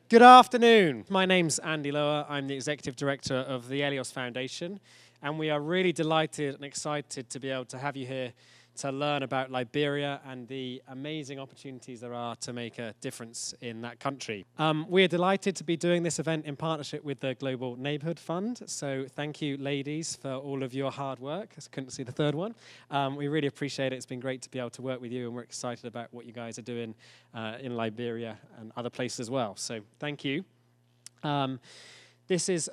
Good afternoon. My name's Andy Lower. I'm the Executive Director of the Eleos Foundation, and we are really delighted and excited to be able to have you here to learn about Liberia and the amazing opportunities there are to make a difference in that country. We're delighted to be doing this event in partnership with the Global Neighborhood Fund, so thank you, ladies, for all of your hard work. I couldn't see the third one. We really appreciate it. It's been great to be able to work with you, and we're excited about what you guys are doing in Liberia and other places as well, so thank you. This is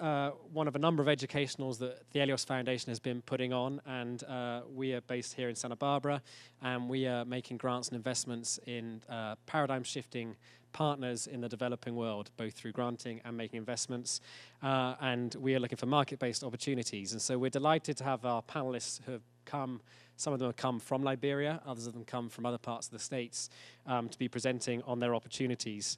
one of a number of educationals that the Eleos Foundation has been putting on, and we are based here in Santa Barbara, and we are making grants and investments in paradigm-shifting partners in the developing world, both through granting and making investments, and we are looking for market-based opportunities. And so we're delighted to have our panelists who have come. Some of them have come from Liberia, others of them come from other parts of the States, to be presenting on their opportunities.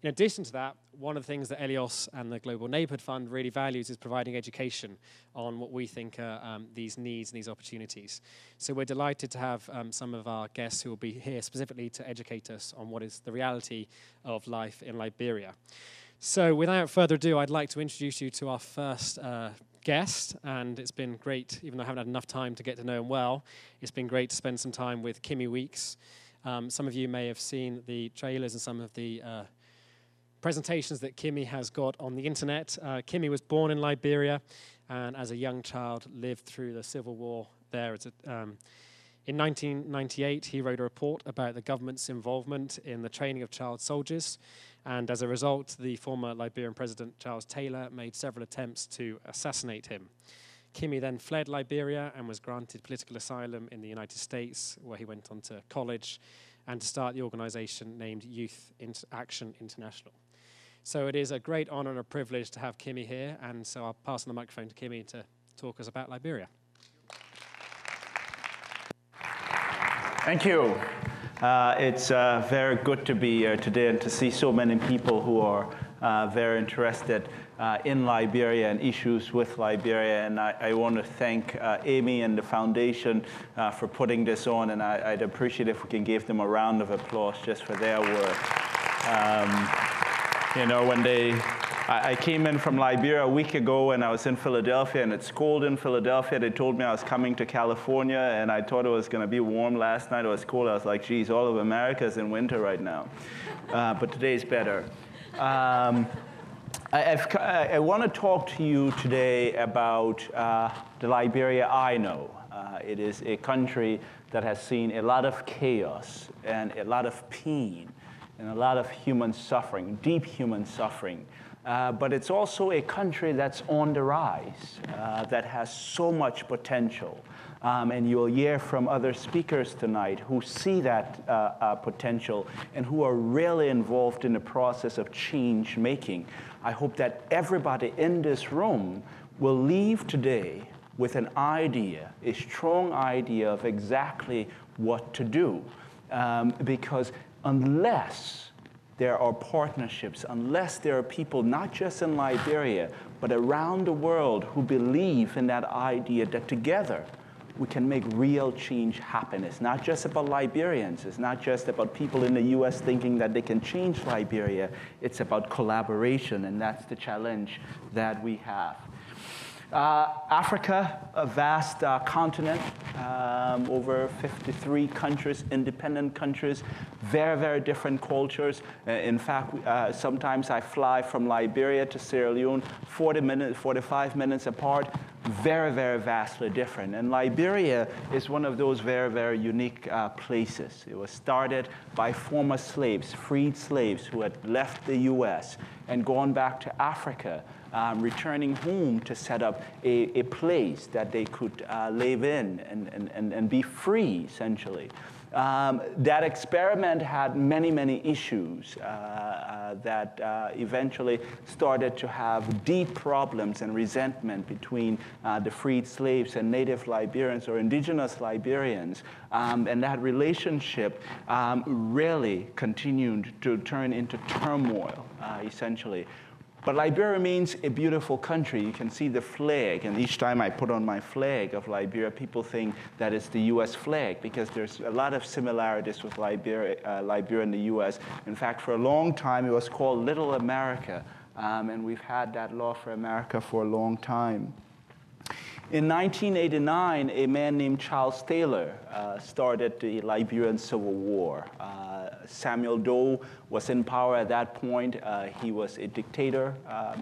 In addition to that, one of the things that Eleos and the Global Neighborhood Fund really values is providing education on what we think are these needs and these opportunities. So we're delighted to have some of our guests who will be here specifically to educate us on what is the reality of life in Liberia. So without further ado, I'd like to introduce you to our first guest, and it's been great, even though I haven't had enough time to get to know him well, it's been great to spend some time with Kimmie Weeks. Some of you may have seen the trailers and some of the presentations that Kimmie has got on the internet. Kimmie was born in Liberia, and as a young child lived through the civil war there. In 1998, he wrote a report about the government's involvement in the training of child soldiers, and as a result, the former Liberian president, Charles Taylor, made several attempts to assassinate him. Kimmie then fled Liberia and was granted political asylum in the United States, where he went on to college and to start the organization named Youth Action International. So it is a great honor and a privilege to have Kimmie here, and so I'll pass on the microphone to Kimmie to talk us about Liberia. Thank you. It's very good to be here today and to see so many people who are very interested in Liberia and issues with Liberia. And I want to thank Amy and the foundation for putting this on, and I'd appreciate if we can give them a round of applause just for their work. You know, when I came in from Liberia a week ago, and I was in Philadelphia, and it's cold in Philadelphia. They told me I was coming to California, and I thought it was going to be warm last night. It was cold. I was like, geez, all of America is in winter right now. But today's better. I want to talk to you today about the Liberia I know. It is a country that has seen a lot of chaos and a lot of pain and a lot of human suffering, deep human suffering. But it's also a country that's on the rise, that has so much potential. And you'll hear from other speakers tonight who see that potential and who are really involved in the process of change making. I hope that everybody in this room will leave today with an idea, a strong idea of exactly what to do. Because unless there are partnerships, unless there are people not just in Liberia, but around the world who believe in that idea that together we can make real change happen. It's not just about Liberians. It's not just about people in the US thinking that they can change Liberia. It's about collaboration, and that's the challenge that we have. Africa, a vast continent, over 53 countries, independent countries, very, very different cultures. In fact, sometimes I fly from Liberia to Sierra Leone, 45 minutes apart, very, very vastly different. And Liberia is one of those very, very unique places. It was started by former slaves, freed slaves who had left the US and gone back to Africa, returning home to set up a place that they could live in and be free, essentially. That experiment had many, many issues that eventually started to have deep problems and resentment between the freed slaves and native Liberians or indigenous Liberians. And that relationship really continued to turn into turmoil, essentially. But Liberia means a beautiful country. You can see the flag, and each time I put on my flag of Liberia, people think that it's the US flag, because there's a lot of similarities with Liberia and the US. In fact, for a long time, it was called Little America, and we've had that law for America for a long time. In 1989, a man named Charles Taylor started the Liberian Civil War. Samuel Doe was in power at that point. He was a dictator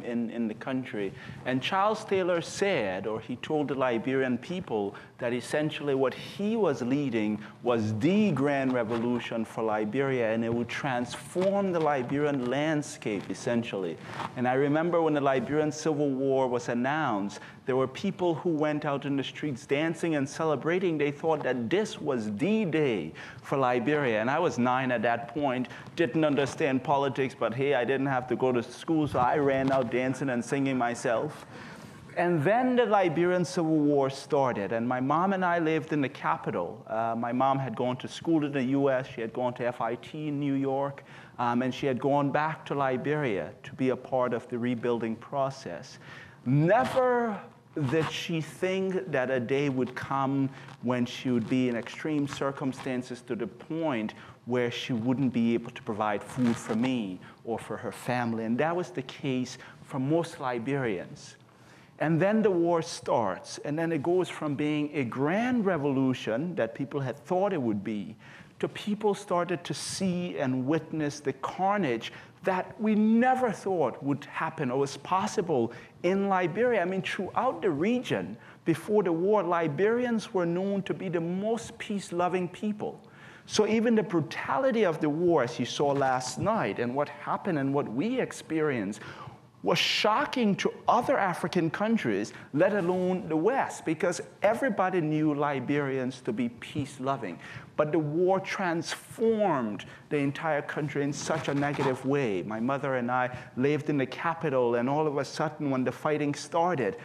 in the country. And Charles Taylor said, or he told the Liberian people, that essentially what he was leading was the grand revolution for Liberia, and it would transform the Liberian landscape, essentially. And I remember when the Liberian Civil War was announced, there were people who went out in the streets dancing and celebrating. They thought that this was the day for Liberia. And I was 9 at that point, didn't understand politics, but hey, I didn't have to go to school, so I ran out dancing and singing myself. And then the Liberian Civil War started, and my mom and I lived in the capital. My mom had gone to school in the US, she had gone to FIT in New York, and she had gone back to Liberia to be a part of the rebuilding process. Never did she think that a day would come when she would be in extreme circumstances to the point where she wouldn't be able to provide food for me or for her family. And that was the case for most Liberians. And then the war starts, and then it goes from being a grand revolution that people had thought it would be, to people started to see and witness the carnage that we never thought would happen or was possible in Liberia. I mean, throughout the region, before the war, Liberians were known to be the most peace-loving people. So even the brutality of the war, as you saw last night, and what happened and what we experienced, was shocking to other African countries, let alone the West, because everybody knew Liberians to be peace-loving. But the war transformed the entire country in such a negative way. My mother and I lived in the capital, and all of a sudden, when the fighting started,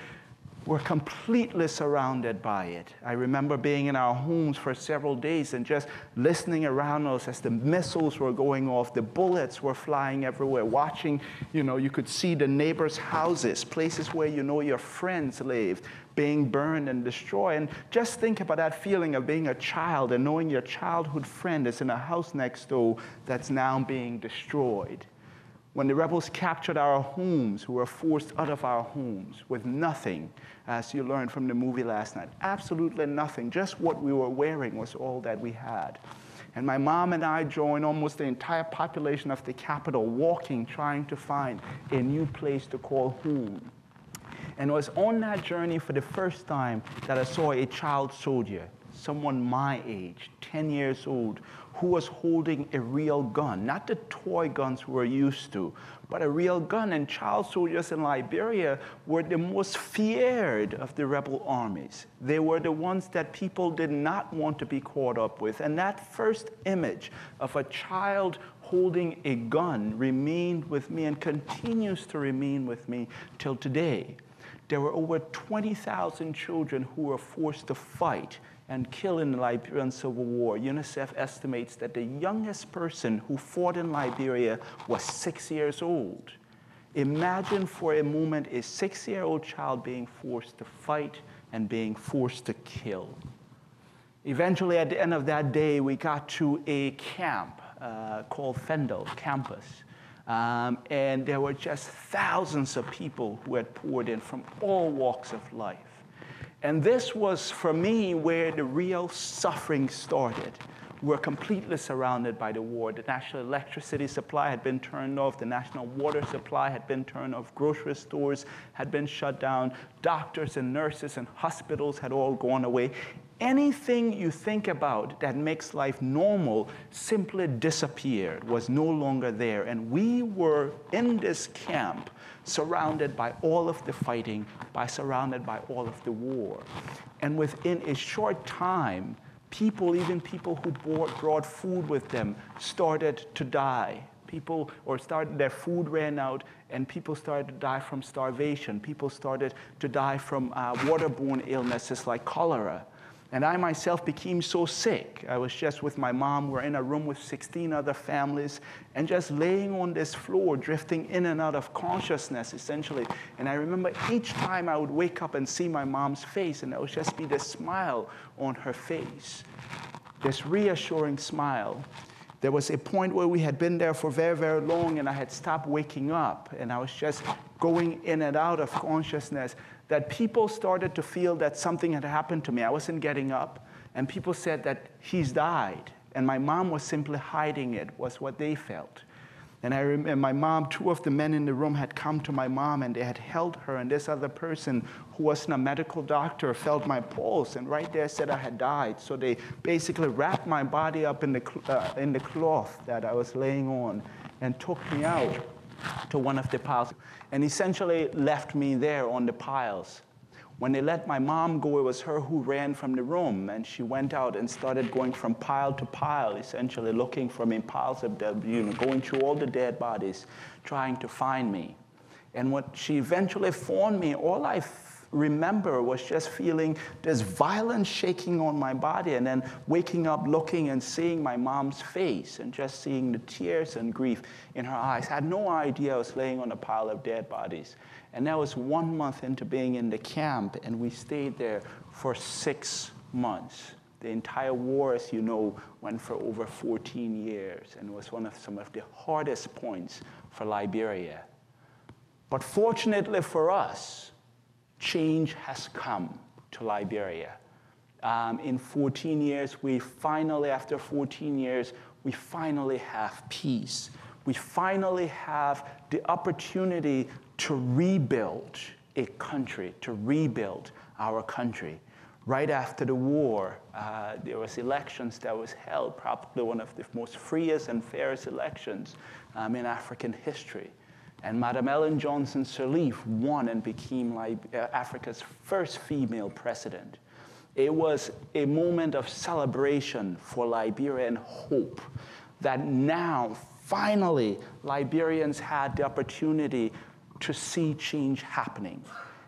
we're completely surrounded by it. I remember being in our homes for several days and just listening around us as the missiles were going off, the bullets were flying everywhere, watching, you could see the neighbors' houses, places where your friends lived, being burned and destroyed. And just think about that feeling of being a child and knowing your childhood friend is in a house next door that's now being destroyed. When the rebels captured our homes, we were forced out of our homes with nothing, as you learned from the movie last night. Absolutely nothing. Just what we were wearing was all that we had. And my mom and I joined almost the entire population of the capital, walking, trying to find a new place to call home. And it was on that journey for the first time that I saw a child soldier, someone my age, 10 years old, who was holding a real gun, not the toy guns we're used to, but a real gun. And child soldiers in Liberia were the most feared of the rebel armies. They were the ones that people did not want to be caught up with. And that first image of a child holding a gun remained with me and continues to remain with me till today. There were over 20,000 children who were forced to fight and killed in the Liberian Civil War. UNICEF estimates that the youngest person who fought in Liberia was 6 years old. Imagine for a moment a 6-year-old child being forced to fight and being forced to kill. Eventually, at the end of that day, we got to a camp called Fendel Campus. And there were just thousands of people who had poured in from all walks of life. And this was, for me, where the real suffering started. We were completely surrounded by the war. The national electricity supply had been turned off. The national water supply had been turned off. Grocery stores had been shut down. Doctors and nurses and hospitals had all gone away. Anything you think about that makes life normal simply disappeared, was no longer there. And we were in this camp, surrounded by all of the fighting, surrounded by all of the war. And within a short time, people, even people who brought food with them, started to die. Their food ran out, and people started to die from starvation. People started to die from waterborne illnesses like cholera. And I myself became so sick. I was just with my mom. We're in a room with 16 other families and just laying on this floor, drifting in and out of consciousness, essentially. And I remember each time I would wake up and see my mom's face, and there would just be this smile on her face, this reassuring smile. There was a point where we had been there for very, very long, and I had stopped waking up, and I was just going in and out of consciousness, that people started to feel that something had happened to me. I wasn't getting up, and people said that he's died, and my mom was simply hiding it, was what they felt. And I remember my mom, two of the men in the room had come to my mom, and they had held her, and this other person who wasn't a medical doctor felt my pulse, and right there said I had died. So they basically wrapped my body up in the cloth that I was laying on and took me out to one of the piles and essentially left me there on the piles. When they let my mom go, it was her who ran from the room, and she went out and started going from pile to pile, essentially looking from in piles of dead, going through all the dead bodies, trying to find me. And when she eventually found me, all I remember was just feeling this violent shaking on my body, and then waking up, looking and seeing my mom's face, and just seeing the tears and grief in her eyes. I had no idea I was laying on a pile of dead bodies. And that was 1 month into being in the camp, and we stayed there for 6 months. The entire war, as you know, went for over 14 years, and was some of the hardest points for Liberia. But fortunately for us, change has come to Liberia. In 14 years, after 14 years, we finally have peace. We finally have the opportunity to rebuild a country, to rebuild our country. Right after the war, there was elections that was held, probably one of the most freest and fairest elections in African history. And Madam Ellen Johnson Sirleaf won and became Africa's first female president. It was a moment of celebration for Liberia and hope that now, finally, Liberians had the opportunity to see change happening.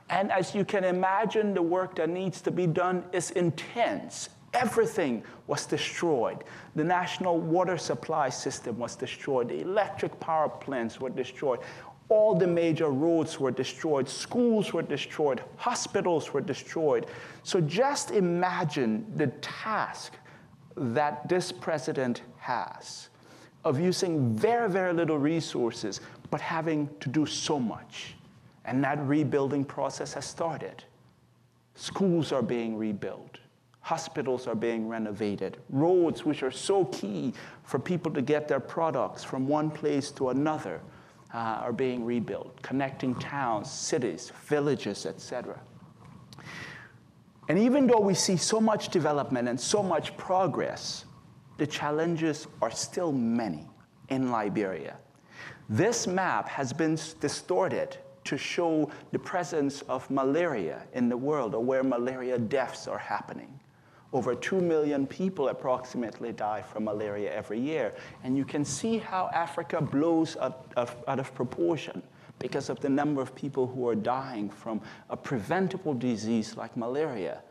And as you can imagine, the work that needs to be done is intense. Everything was destroyed. The national water supply system was destroyed. The electric power plants were destroyed. All the major roads were destroyed. Schools were destroyed. Hospitals were destroyed. So just imagine the task that this president has of using very, very little resources, but having to do so much. And that rebuilding process has started. Schools are being rebuilt. Hospitals are being renovated. Roads, which are so key for people to get their products from one place to another, are being rebuilt, connecting towns, cities, villages, etc. And even though we see so much development and so much progress, the challenges are still many in Liberia. This map has been distorted to show the presence of malaria in the world, or where malaria deaths are happening. Over 2 million people approximately die from malaria every year. And you can see how Africa blows out of proportion because of the number of people who are dying from a preventable disease like malaria.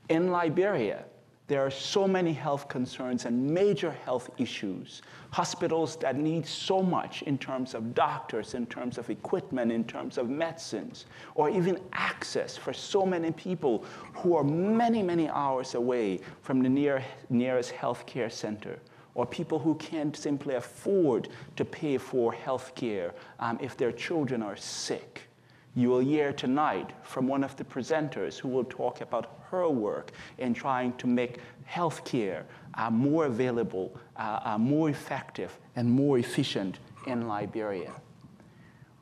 In Liberia, there are so many health concerns and major health issues. Hospitals that need so much in terms of doctors, in terms of equipment, in terms of medicines, or even access for so many people who are many, many hours away from the nearest healthcare center, or people who can't simply afford to pay for healthcare if their children are sick. You will hear tonight from one of the presenters who will talk about her work in trying to make healthcare more available, more effective, and more efficient in Liberia.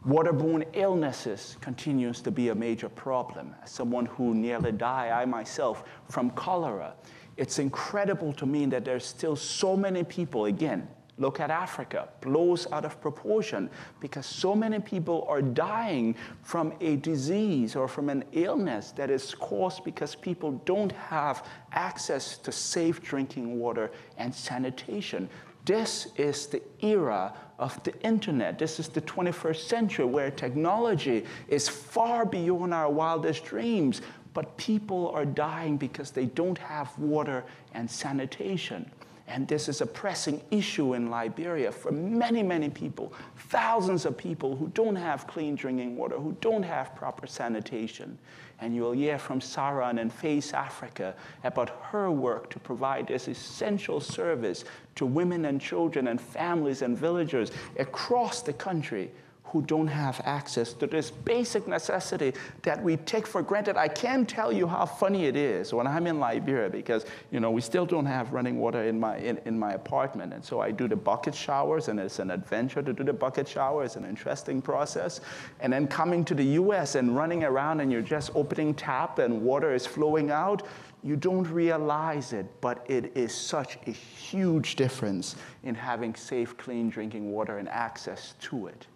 Waterborne illnesses continues to be a major problem. As someone who nearly died, I myself, from cholera, it's incredible to me that there's still so many people, again, look at Africa, blows out of proportion because so many people are dying from a disease or from an illness that is caused because people don't have access to safe drinking water and sanitation. This is the era of the internet. This is the 21st century where technology is far beyond our wildest dreams, but people are dying because they don't have water and sanitation. And this is a pressing issue in Liberia for many, many people, thousands of people who don't have clean drinking water, who don't have proper sanitation. And you'll hear from Saran in Face Africa about her work to provide this essential service to women and children and families and villagers across the country who don't have access to this basic necessity that we take for granted. I can't tell you how funny it is when I'm in Liberia because, we still don't have running water in my apartment. And so I do the bucket showers, and it's an adventure to do the bucket shower. It's an interesting process. And then coming to the US and running around and you're just opening tap and water is flowing out, you don't realize it, but it is such a huge difference in having safe, clean drinking water and access to it.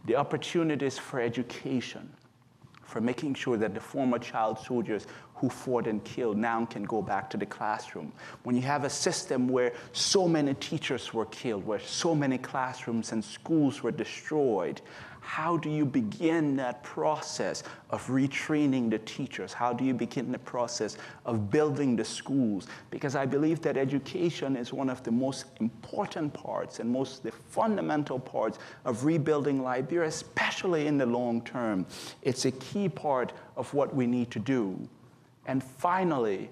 The opportunities for education, for making sure that the former child soldiers who fought and killed now can go back to the classroom. When you have a system where so many teachers were killed, where so many classrooms and schools were destroyed, how do you begin that process of retraining the teachers? How do you begin the process of building the schools? Because I believe that education is one of the most important parts and the fundamental parts of rebuilding Liberia, especially in the long term. It's a key part of what we need to do. And finally,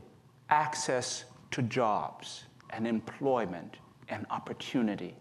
access to jobs and employment and opportunity.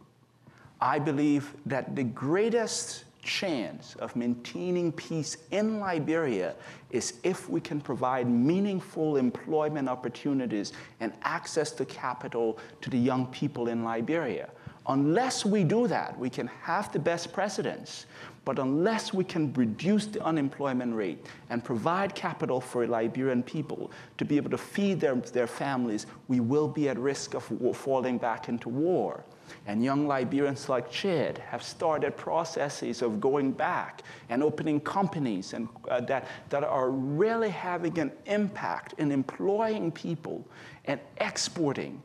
I believe that the greatest chance of maintaining peace in Liberia is if we can provide meaningful employment opportunities and access to capital to the young people in Liberia. Unless we do that, we can have the best presidents, but unless we can reduce the unemployment rate and provide capital for Liberian people to be able to feed their families, we will be at risk of falling back into war. And young Liberians like Chid have started processes of going back and opening companies and, that are really having an impact in employing people and exporting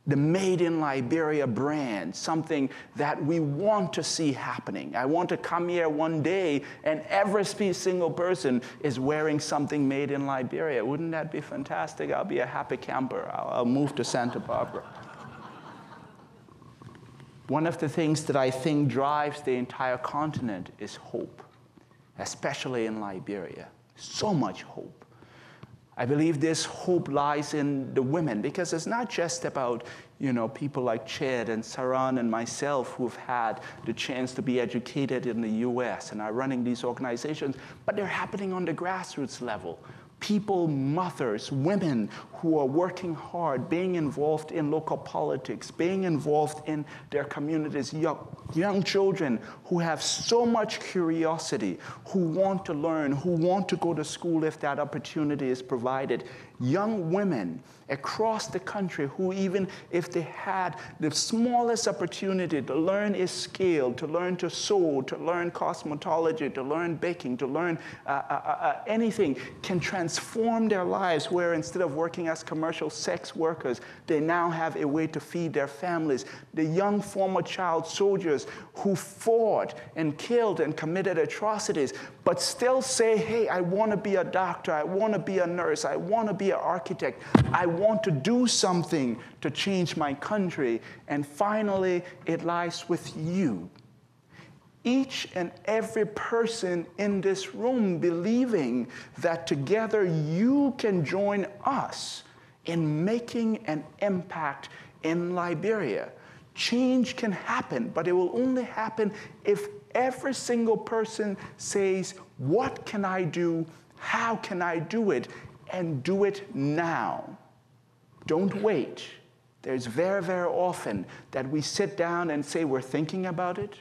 the Made in Liberia brand, something that we want to see happening. I want to come here one day and every single person is wearing something made in Liberia. Wouldn't that be fantastic? I'll be a happy camper. I'll move to Santa Barbara. One of the things that I think drives the entire continent is hope, especially in Liberia. So much hope. I believe this hope lies in the women, because it's not just about, people like Chid and Saran and myself who've had the chance to be educated in the US and are running these organizations, but they're happening on the grassroots level. People, mothers, women who are working hard, being involved in local politics, being involved in their communities, young children who have so much curiosity, who want to learn, who want to go to school if that opportunity is provided. Young women across the country who, even if they had the smallest opportunity to learn a skill, to learn to sew, to learn cosmetology, to learn baking, to learn anything, can transform their lives, where instead of working as commercial sex workers, they now have a way to feed their families. The young former child soldiers who fought and killed and committed atrocities, but still say, hey, I want to be a doctor, I want to be a nurse, I want to be an architect, I want to do something to change my country. And finally, it lies with you. Each and every person in this room believing that together you can join us in making an impact in Liberia. Change can happen, but it will only happen if every single person says, what can I do? How can I do it? And do it now. Don't wait. There's very, very often that we sit down and say, we're thinking about it,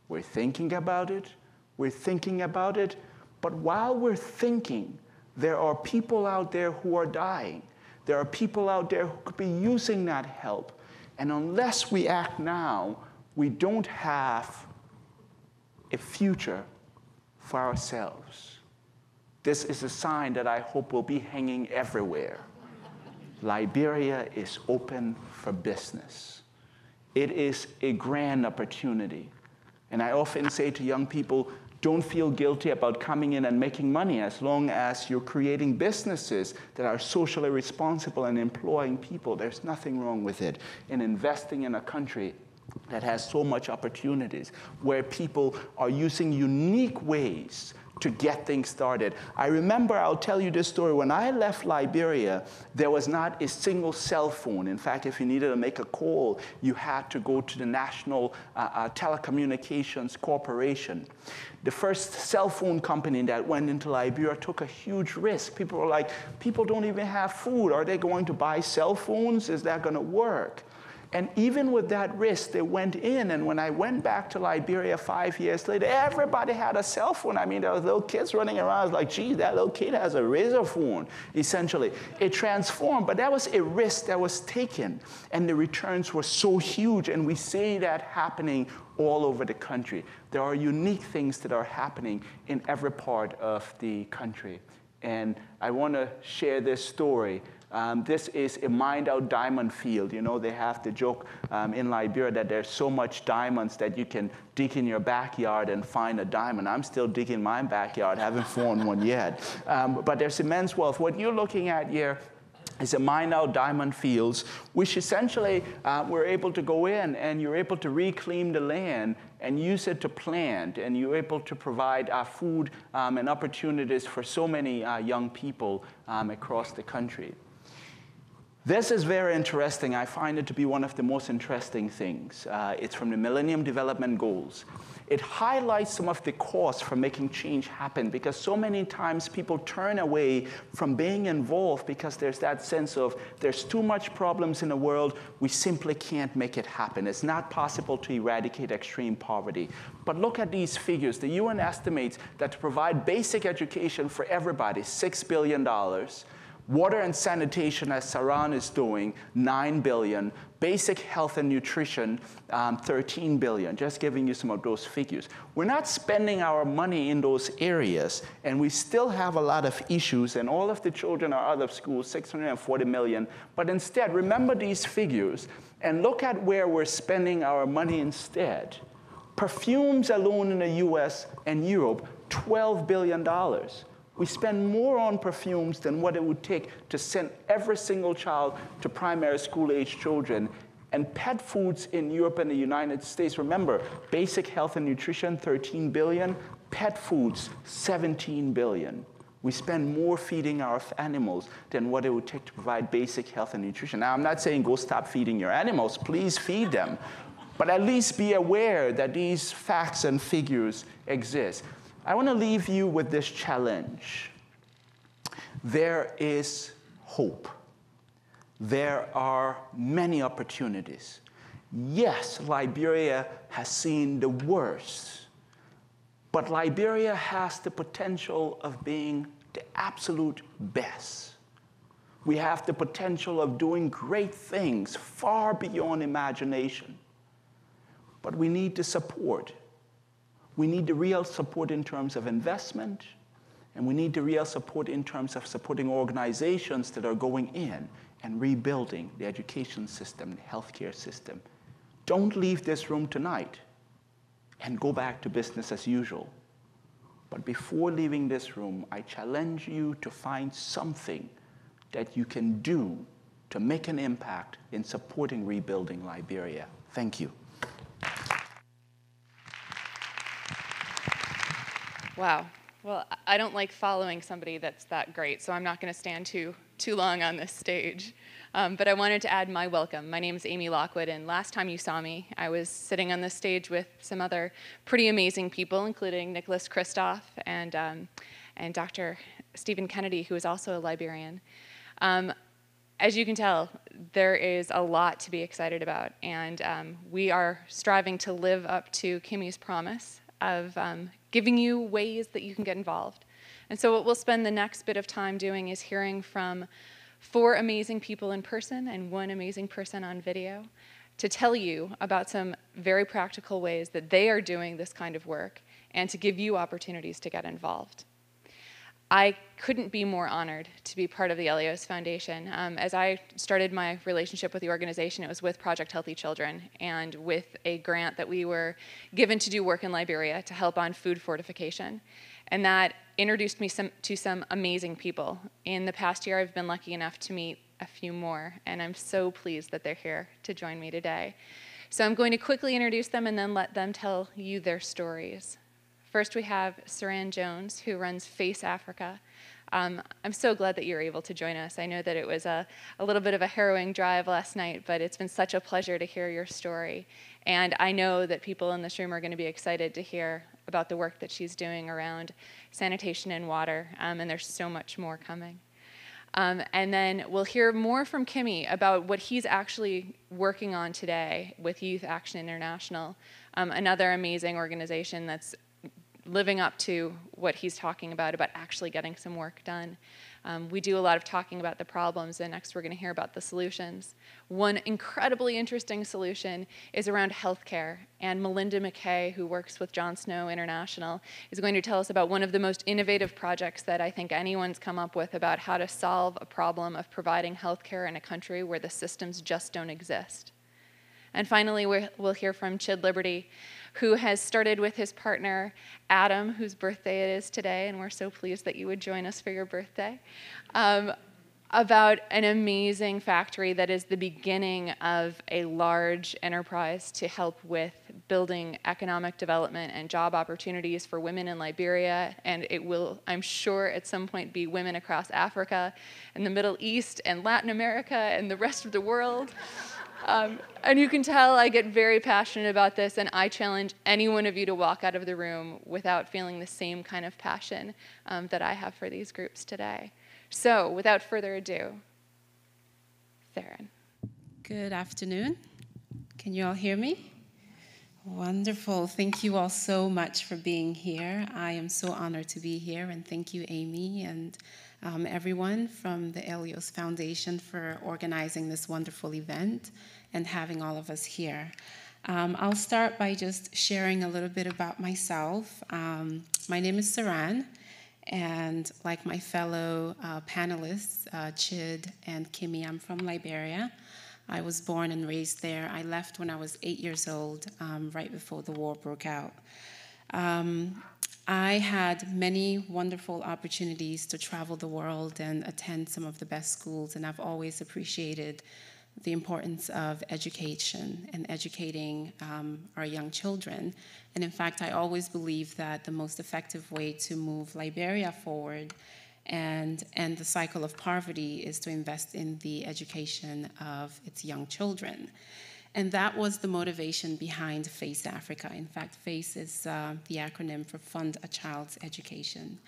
we're thinking about it, we're thinking about it. But while we're thinking, there are people out there who are dying. There are people out there who could be using that help. And unless we act now, we don't have a future for ourselves. This is a sign that I hope will be hanging everywhere. Liberia is open for business. It is a grand opportunity. And I often say to young people, don't feel guilty about coming in and making money as long as you're creating businesses that are socially responsible and employing people. There's nothing wrong with it. In investing in a country that has so much opportunities, where people are using unique ways to get things started. I remember, I'll tell you this story, when I left Liberia, there was not a single cell phone. In fact, if you needed to make a call, you had to go to the National Telecommunications Corporation. The first cell phone company that went into Liberia took a huge risk. People were like, people don't even have food. Are they going to buy cell phones? Is that going to work? And even with that risk, they went in, and when I went back to Liberia 5 years later, everybody had a cell phone. I mean, there were little kids running around. I was like, gee, that little kid has a razor phone, essentially. It transformed, but that was a risk that was taken, and the returns were so huge, and we see that happening all over the country. There are unique things that are happening in every part of the country. And I want to share this story. This is a mined-out diamond field. You know, they have the joke in Liberia that there's so much diamonds that you can dig in your backyard and find a diamond. I'm still digging my backyard, haven't found one yet. But there's immense wealth. What you're looking at here is a mined-out diamond fields, which essentially we're able to go in and you're able to reclaim the land and use it to plant, and you're able to provide food and opportunities for so many young people across the country. This is very interesting. I find it to be one of the most interesting things. It's from the Millennium Development Goals. It highlights some of the costs for making change happen, because so many times people turn away from being involved because there's that sense of there's too much problems in the world, we simply can't make it happen. It's not possible to eradicate extreme poverty. But look at these figures. The UN estimates that to provide basic education for everybody, $6 billion. Water and sanitation, as Saran is doing, $9 billion. Basic health and nutrition, $13 billion. Just giving you some of those figures. We're not spending our money in those areas, and we still have a lot of issues, and all of the children are out of school, 640 million. But instead, remember these figures, and look at where we're spending our money instead. Perfumes alone in the US and Europe, $12 billion. We spend more on perfumes than what it would take to send every single child to primary school-age children. And pet foods in Europe and the United States, remember, basic health and nutrition, $13 billion. Pet foods, $17 billion. We spend more feeding our animals than what it would take to provide basic health and nutrition. Now, I'm not saying go stop feeding your animals. Please feed them. But at least be aware that these facts and figures exist. I want to leave you with this challenge. There is hope. There are many opportunities. Yes, Liberia has seen the worst, but Liberia has the potential of being the absolute best. We have the potential of doing great things far beyond imagination, but we need the support. We need the real support in terms of investment, and we need the real support in terms of supporting organizations that are going in and rebuilding the education system, the healthcare system. Don't leave this room tonight and go back to business as usual. But before leaving this room, I challenge you to find something that you can do to make an impact in supporting rebuilding Liberia. Thank you. Wow. Well, I don't like following somebody that's that great, so I'm not going to stand too long on this stage. But I wanted to add my welcome. My name is Amy Lockwood, and last time you saw me, I was sitting on this stage with some other pretty amazing people, including Nicholas Kristof and Dr. Stephen Kennedy, who is also a Liberian. As you can tell, there is a lot to be excited about, and we are striving to live up to Kimmie's promise of giving you ways that you can get involved. And so what we'll spend the next bit of time doing is hearing from 4 amazing people in person and 1 amazing person on video to tell you about some very practical ways that they are doing this kind of work and to give you opportunities to get involved. I couldn't be more honored to be part of the Eleos Foundation. As I started my relationship with the organization, it was with Project Healthy Children and with a grant that we were given to do work in Liberia to help on food fortification. And that introduced me to some amazing people. In the past year, I've been lucky enough to meet a few more, and I'm so pleased that they're here to join me today. So I'm going to quickly introduce them and then let them tell you their stories. First, we have Saran Jones, who runs Face Africa. I'm so glad that you're able to join us. I know that it was a little bit of a harrowing drive last night, but it's been such a pleasure to hear your story. And I know that people in this room are going to be excited to hear about the work that she's doing around sanitation and water, and there's so much more coming. And then we'll hear more from Kimmie about what he's actually working on today with Youth Action International, another amazing organization that's living up to what he's talking about actually getting some work done. We do a lot of talking about the problems, and next we're going to hear about the solutions. One incredibly interesting solution is around healthcare, and Melinda McKay, who works with John Snow International, is going to tell us about one of the most innovative projects that I think anyone's come up with about how to solve a problem of providing healthcare in a country where the systems just don't exist. And finally, we'll hear from Chid Liberty, who has started with his partner, Adam, whose birthday it is today, and we're so pleased that you would join us for your birthday, about an amazing factory that is the beginning of a large enterprise to help with building economic development and job opportunities for women in Liberia, and it will, I'm sure, at some point be women across Africa and the Middle East and Latin America and the rest of the world. And you can tell I get very passionate about this, and I challenge any one of you to walk out of the room without feeling the same kind of passion that I have for these groups today. So, without further ado, Theron. Good afternoon. Can you all hear me? Wonderful. Thank you all so much for being here. I am so honored to be here, and thank you, Amy, and everyone from the Eleos Foundation for organizing this wonderful event and having all of us here. I'll start by just sharing a little bit about myself. My name is Saran, and like my fellow panelists, Chid and Kimmie, I'm from Liberia. I was born and raised there. I left when I was 8 years old, right before the war broke out. I had many wonderful opportunities to travel the world and attend some of the best schools, and I've always appreciated the importance of education and educating our young children. And in fact, I always believe that the most effective way to move Liberia forward and end the cycle of poverty is to invest in the education of its young children. And that was the motivation behind FACE Africa. In fact, FACE is the acronym for Fund a Child's Education.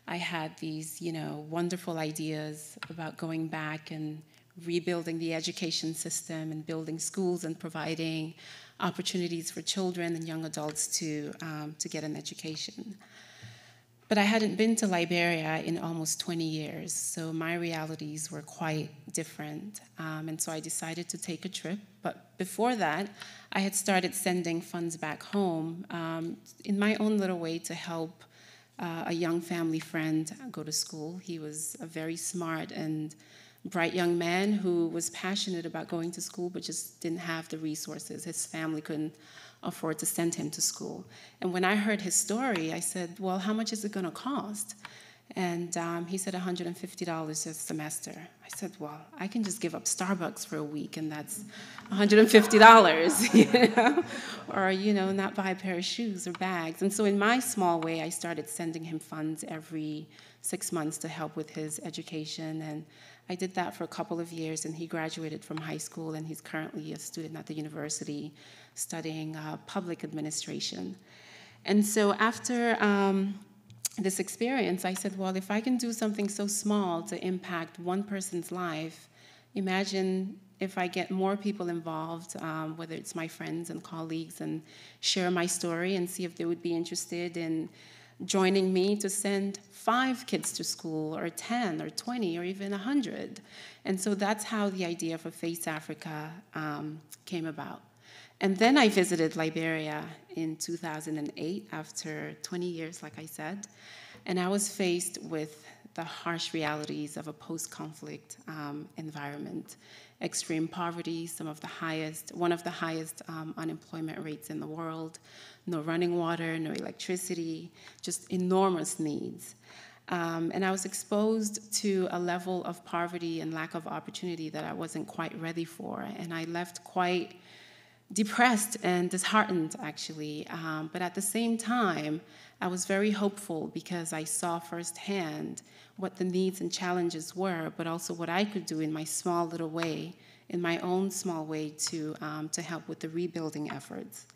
I had these, wonderful ideas about going back and rebuilding the education system and building schools and providing opportunities for children and young adults to get an education. But I hadn't been to Liberia in almost 20 years, so my realities were quite different. And so I decided to take a trip. But before that, I had started sending funds back home in my own little way to help a young family friend go to school. He was a very smart and bright young man who was passionate about going to school but just didn't have the resources. His family couldn't afford to send him to school. And when I heard his story, I said, well, how much is it going to cost? And he said $150 a semester. I said, well, I can just give up Starbucks for a week, and that's $150, or, not buy a pair of shoes or bags. And so in my small way, I started sending him funds every 6 months to help with his education. And I did that for a couple of years, and he graduated from high school, and he's currently a student at the university studying public administration. And so after this experience, I said, well, if I can do something so small to impact one person's life, imagine if I get more people involved, whether it's my friends and colleagues, and share my story and see if they would be interested in joining me to send 5 kids to school, or 10, or 20, or even 100. And so that's how the idea for FACE Africa came about. And then I visited Liberia in 2008 after 20 years, like I said. And I was faced with the harsh realities of a post-conflict environment. Extreme poverty, one of the highest unemployment rates in the world, no running water, no electricity, just enormous needs. And I was exposed to a level of poverty and lack of opportunity that I wasn't quite ready for. And I left quite depressed and disheartened, actually. But at the same time, I was very hopeful because I saw firsthand what the needs and challenges were, but also what I could do in my small little way, in my own small way to help with the rebuilding efforts.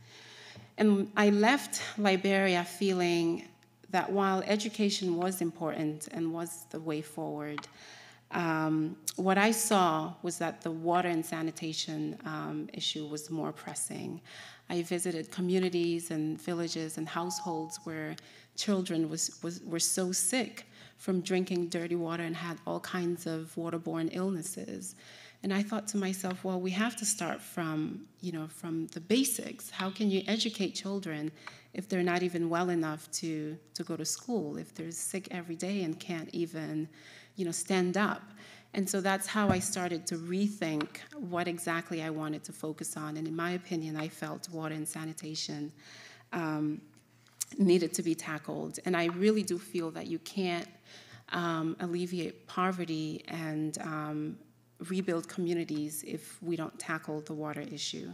And I left Liberia feeling that while education was important and was the way forward, what I saw was that the water and sanitation issue was more pressing. I visited communities and villages and households where children were so sick from drinking dirty water and had all kinds of waterborne illnesses. And I thought to myself, well, we have to start from the basics. How can you educate children if they're not even well enough to go to school, if they're sick every day and can't even, stand up? And so that's how I started to rethink what exactly I wanted to focus on. And in my opinion, I felt water and sanitation needed to be tackled. And I really do feel that you can't alleviate poverty and rebuild communities if we don't tackle the water issue.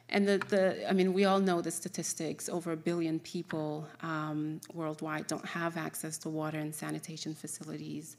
And we all know the statistics. Over 1 billion people worldwide don't have access to water and sanitation facilities.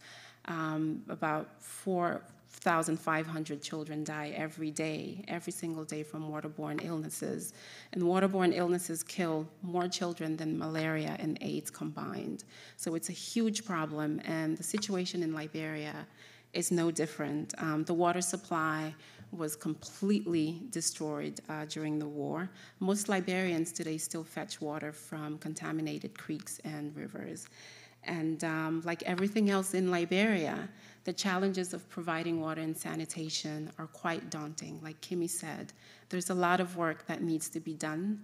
About 4,500 children die every single day from waterborne illnesses. And waterborne illnesses kill more children than malaria and AIDS combined. So it's a huge problem, and the situation in Liberia is no different. The water supply was completely destroyed during the war. Most Liberians today still fetch water from contaminated creeks and rivers. And like everything else in Liberia, the challenges of providing water and sanitation are quite daunting. Like Kimmie said, there's a lot of work that needs to be done.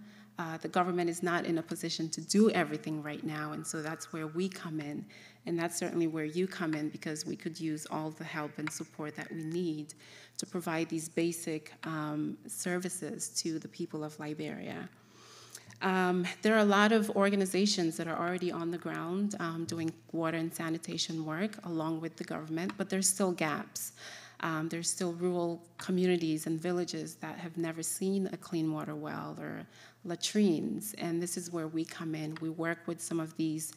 The government is not in a position to do everything right now, and so that's where we come in. And that's certainly where you come in, because we could use all the help and support that we need to provide these basic services to the people of Liberia. There are a lot of organizations that are already on the ground doing water and sanitation work along with the government, but there's still gaps. There's still rural communities and villages that have never seen a clean water well or latrines, and this is where we come in. We work with some of these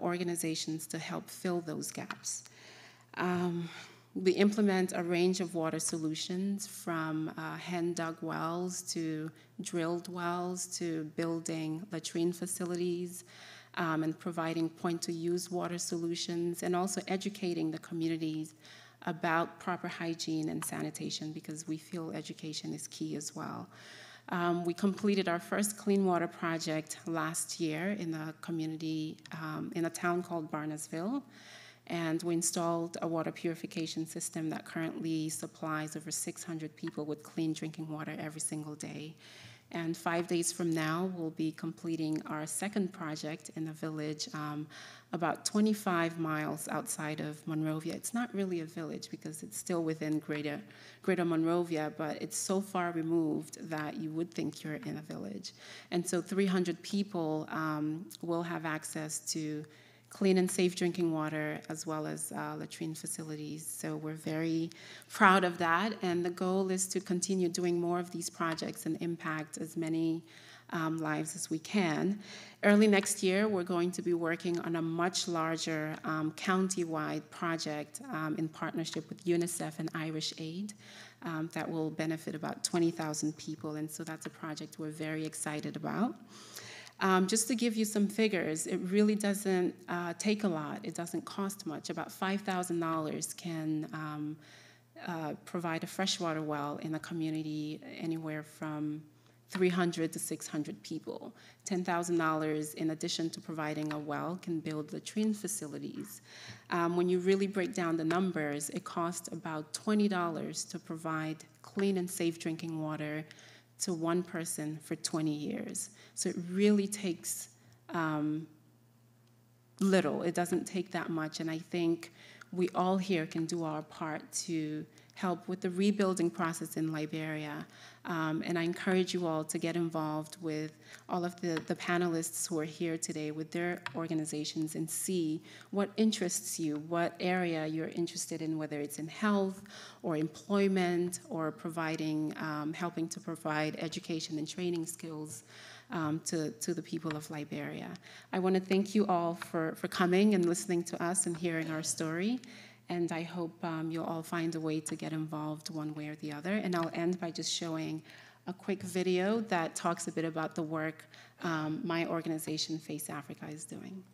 organizations to help fill those gaps. We implement a range of water solutions, from hand-dug wells to drilled wells to building latrine facilities and providing point-to-use water solutions, and also educating the communities about proper hygiene and sanitation, because we feel education is key as well. We completed our first clean water project last year in a community, in a town called Barnesville, and we installed a water purification system that currently supplies over 600 people with clean drinking water every single day. And 5 days from now, we'll be completing our second project in a village about 25 miles outside of Monrovia. It's not really a village because it's still within greater Monrovia, but it's so far removed that you would think you're in a village. And so 300 people will have access to clean and safe drinking water, as well as latrine facilities. So we're very proud of that, and the goal is to continue doing more of these projects and impact as many lives as we can. Early next year, we're going to be working on a much larger county-wide project in partnership with UNICEF and Irish Aid that will benefit about 20,000 people, and so that's a project we're very excited about. Just to give you some figures, it really doesn't take a lot. It doesn't cost much. About $5,000 can provide a freshwater well in a community anywhere from 300 to 600 people. $10,000 in addition to providing a well can build latrine facilities. When you really break down the numbers, it costs about $20 to provide clean and safe drinking water to one person for 20 years. So it really takes little. It doesn't take that much. And I think we all here can do our part to help with the rebuilding process in Liberia. And I encourage you all to get involved with all of the panelists who are here today with their organizations and see what interests you, what area you're interested in, whether it's in health or employment or providing, helping to provide education and training skills to the people of Liberia. I want to thank you all for coming and listening to us and hearing our story. And I hope you'll all find a way to get involved one way or the other. And I'll end by just showing a quick video that talks a bit about the work my organization, Face Africa, is doing.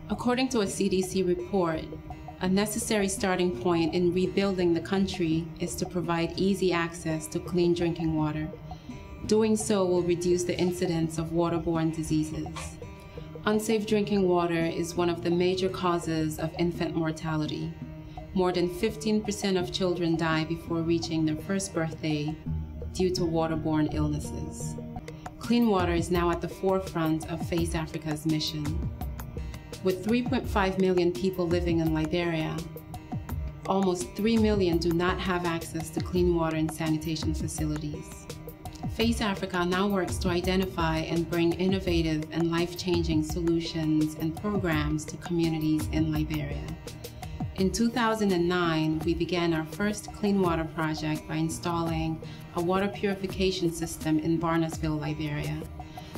According to a CDC report, a necessary starting point in rebuilding the country is to provide easy access to clean drinking water. Doing so will reduce the incidence of waterborne diseases. Unsafe drinking water is one of the major causes of infant mortality. More than 15% of children die before reaching their first birthday due to waterborne illnesses. Clean water is now at the forefront of Face Africa's mission. With 3.5 million people living in Liberia, almost 3 million do not have access to clean water and sanitation facilities. Face Africa now works to identify and bring innovative and life-changing solutions and programs to communities in Liberia. In 2009, we began our first clean water project by installing a water purification system in Barnesville, Liberia.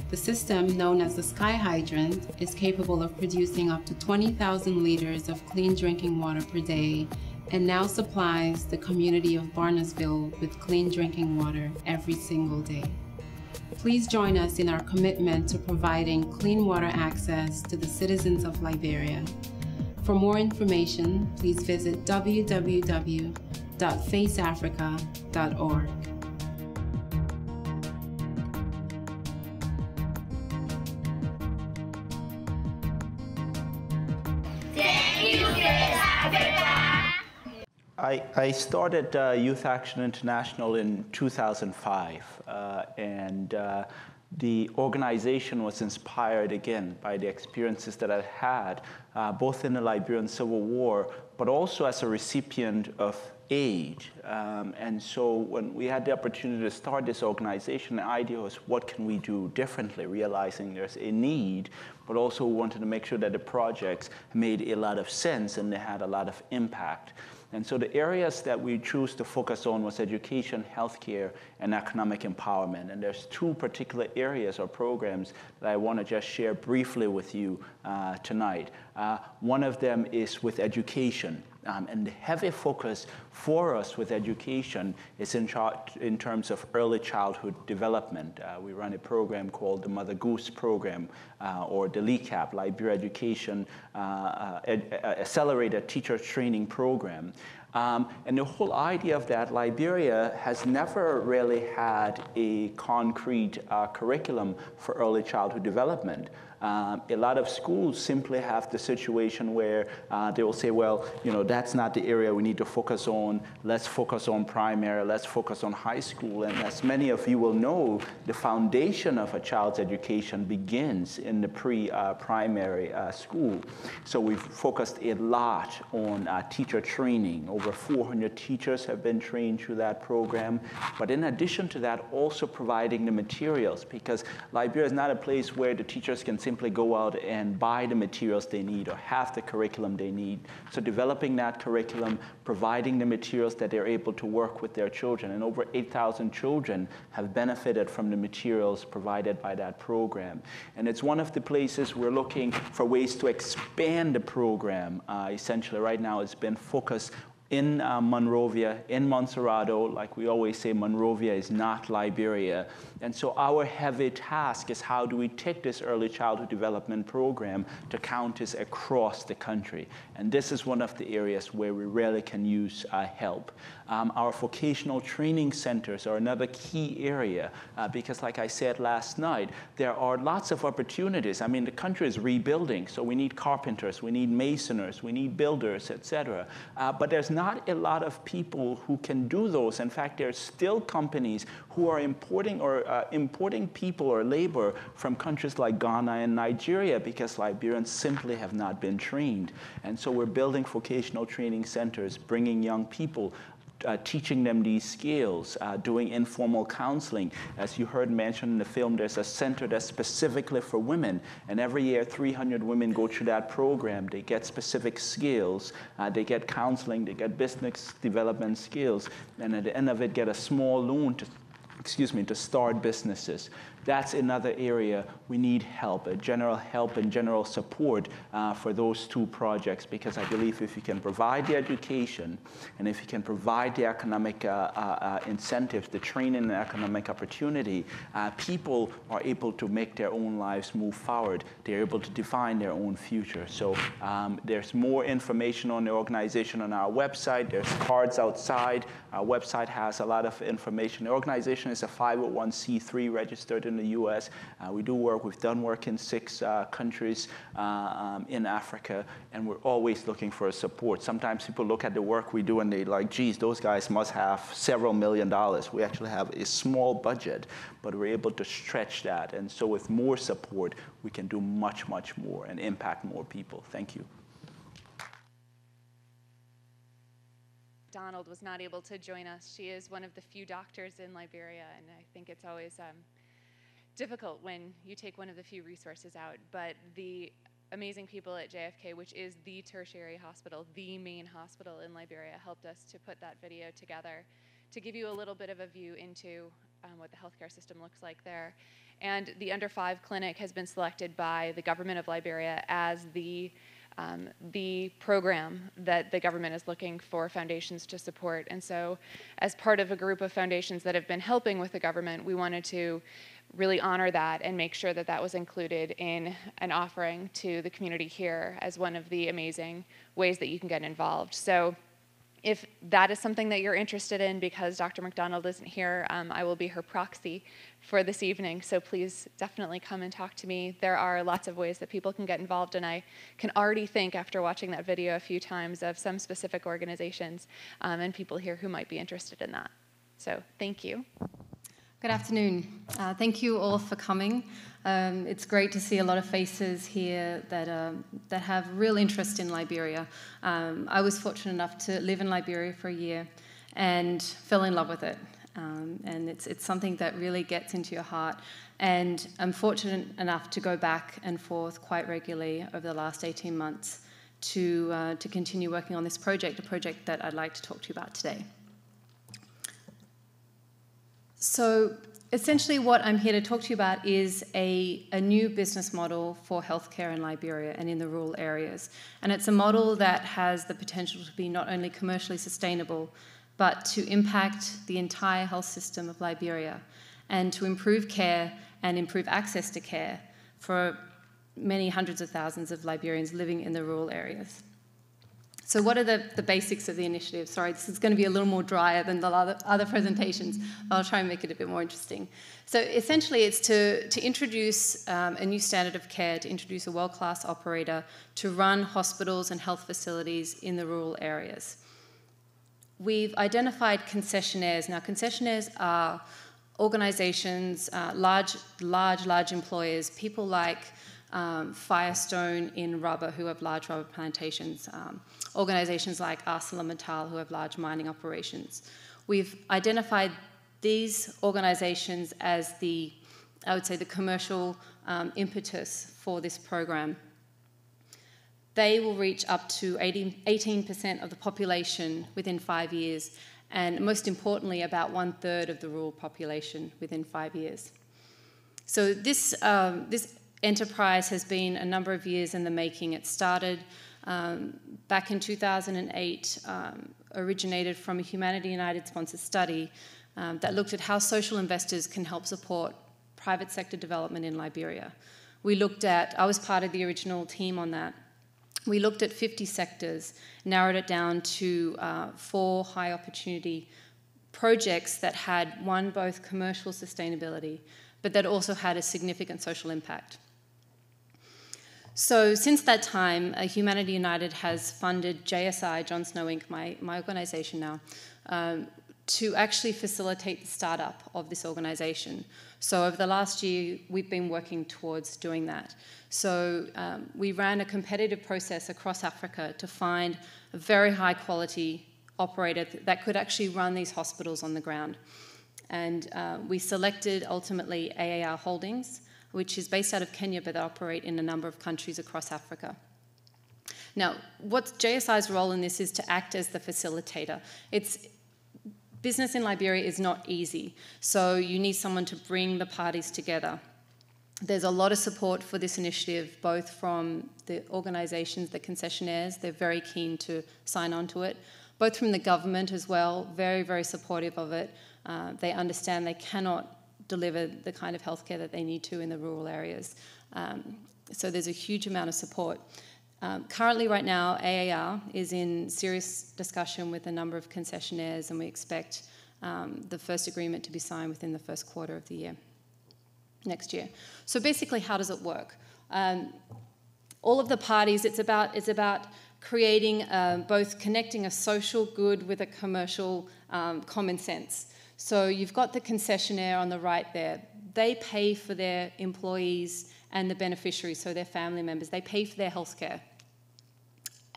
The system, known as the Sky Hydrant, is capable of producing up to 20,000 liters of clean drinking water per day and now supplies the community of Barnesville with clean drinking water every single day. Please join us in our commitment to providing clean water access to the citizens of Liberia. For more information, please visit www.faceafrica.org. I started Youth Action International in 2005, and the organization was inspired again by the experiences that I had, both in the Liberian Civil War, but also as a recipient of aid. And so when we had the opportunity to start this organization, the idea was, what can we do differently, realizing there's a need, but also we wanted to make sure that the projects made a lot of sense and they had a lot of impact. And so the areas that we chose to focus on was education, healthcare, and economic empowerment. And there's two particular areas or programs that I want to just share briefly with you tonight. One of them is with education. And the heavy focus for us with education is in terms of early childhood development. We run a program called the Mother Goose Program, or the LECAP, Liberia Education Accelerated Teacher Training Program. And the whole idea of that, Liberia has never really had a concrete curriculum for early childhood development. A lot of schools simply have the situation where they will say, well, you know, that's not the area we need to focus on. Let's focus on primary. Let's focus on high school. And as many of you will know, the foundation of a child's education begins in the pre-primary school. So we've focused a lot on teacher training. Over 400 teachers have been trained through that program. But in addition to that, also providing the materials, because Liberia is not a place where the teachers can simply go out and buy the materials they need or have the curriculum they need. So developing that curriculum, providing the materials that they're able to work with their children. And over 8,000 children have benefited from the materials provided by that program. And it's one of the places we're looking for ways to expand the program. Essentially right now it's been focused in Monrovia, in Montserrado. Like we always say, Monrovia is not Liberia. And so our heavy task is, how do we take this early childhood development program to counties across the country? And this is one of the areas where we really can use help. Our vocational training centers are another key area because, like I said last night, there are lots of opportunities. I mean, the country is rebuilding, so we need carpenters, we need masoners, we need builders, etc. But there's not a lot of people who can do those. In fact, there are still companies who are importing people or labor from countries like Ghana and Nigeria because Liberians simply have not been trained. And so we're building vocational training centers, bringing young people, teaching them these skills, doing informal counseling. As you heard mentioned in the film, there's a center that's specifically for women, and every year 300 women go through that program. They get specific skills, they get counseling, they get business development skills, and at the end of it get a small loan to start businesses. That's another area we need help and general support for those two projects, because I believe if you can provide the education and if you can provide the economic incentives, the training and economic opportunity, people are able to make their own lives move forward. They're able to define their own future. So there's more information on the organization on our website. There's cards outside. Our website has a lot of information. The organization is a 501c3 registered in the U.S. We've done work in 6 countries in Africa, and we're always looking for support. Sometimes people look at the work we do and they're like, geez, those guys must have several $1 million. We actually have a small budget, but we're able to stretch that. And so with more support, we can do much, much more and impact more people. Thank you. Donald was not able to join us. She is one of the few doctors in Liberia, and I think it's always difficult when you take one of the few resources out. But the amazing people at JFK, which is the tertiary hospital, the main hospital in Liberia, helped us to put that video together to give you a little bit of a view into what the healthcare system looks like there. And the Under 5 clinic has been selected by the government of Liberia as the program that the government is looking for foundations to support. And so as part of a group of foundations that have been helping with the government, we wanted to really honor that and make sure that that was included in an offering to the community here as one of the amazing ways that you can get involved. So if that is something that you're interested in, because Dr. McDonald isn't here, I will be her proxy for this evening, so please definitely come and talk to me. There are lots of ways that people can get involved, and I can already think, after watching that video a few times, of some specific organizations and people here who might be interested in that. So thank you. Good afternoon. Thank you all for coming. It's great to see a lot of faces here that have real interest in Liberia. I was fortunate enough to live in Liberia for a year and fell in love with it. And it's something that really gets into your heart. And I'm fortunate enough to go back and forth quite regularly over the last 18 months to continue working on this project, a project that I'd like to talk to you about today. So essentially what I'm here to talk to you about is a new business model for healthcare in Liberia and in the rural areas. And it's a model that has the potential to be not only commercially sustainable, but to impact the entire health system of Liberia and to improve care and improve access to care for many hundreds of thousands of Liberians living in the rural areas. So what are the basics of the initiative? Sorry, this is going to be a little more drier than the other presentations. I'll try and make it a bit more interesting. So essentially it's to introduce a new standard of care, to introduce a world-class operator to run hospitals and health facilities in the rural areas. We've identified concessionaires. Now, concessionaires are organizations, large employers, people like Firestone in rubber, who have large rubber plantations, organizations like ArcelorMittal, who have large mining operations. We've identified these organizations as I would say, the commercial impetus for this program. They will reach up to 18% of the population within 5 years, and most importantly, about 1/3 of the rural population within 5 years. So this enterprise has been a number of years in the making. It started back in 2008, originated from a Humanity United sponsored study that looked at how social investors can help support private sector development in Liberia. I was part of the original team on that. We looked at 50 sectors, narrowed it down to 4 high opportunity projects that had, one, both commercial sustainability, but that also had a significant social impact. So since that time, Humanity United has funded JSI, John Snow Inc., my organization now, to actually facilitate the startup of this organization. So over the last year, we've been working towards doing that. So we ran a competitive process across Africa to find a very high quality operator that could actually run these hospitals on the ground. And we selected ultimately AAR Holdings, which is based out of Kenya, but they operate in a number of countries across Africa. Now, what's JSI's role in this is to act as the facilitator. Business in Liberia is not easy, so you need someone to bring the parties together. There's a lot of support for this initiative, both from the organizations, the concessionaires, they're very keen to sign on to it, both from the government as well, very, very supportive of it. They understand they cannot deliver the kind of healthcare that they need to in the rural areas. So there's a huge amount of support. Currently, right now, AAR is in serious discussion with a number of concessionaires, and we expect the first agreement to be signed within the first quarter of the year, next year. So basically, how does it work? All of the parties, it's about creating, both connecting a social good with a commercial common sense. So you've got the concessionaire on the right there. They pay for their employees and the beneficiaries, so their family members. They pay for their healthcare.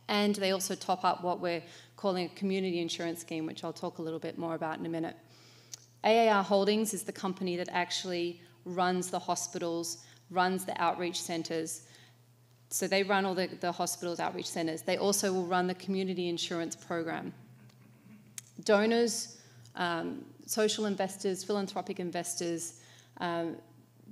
And they also top up what we're calling a community insurance scheme, which I'll talk a little bit more about in a minute. AAR Holdings is the company that actually runs the hospitals, runs the outreach centres. So they run all the hospitals' outreach centres. They also will run the community insurance program. Donors, social investors, philanthropic investors,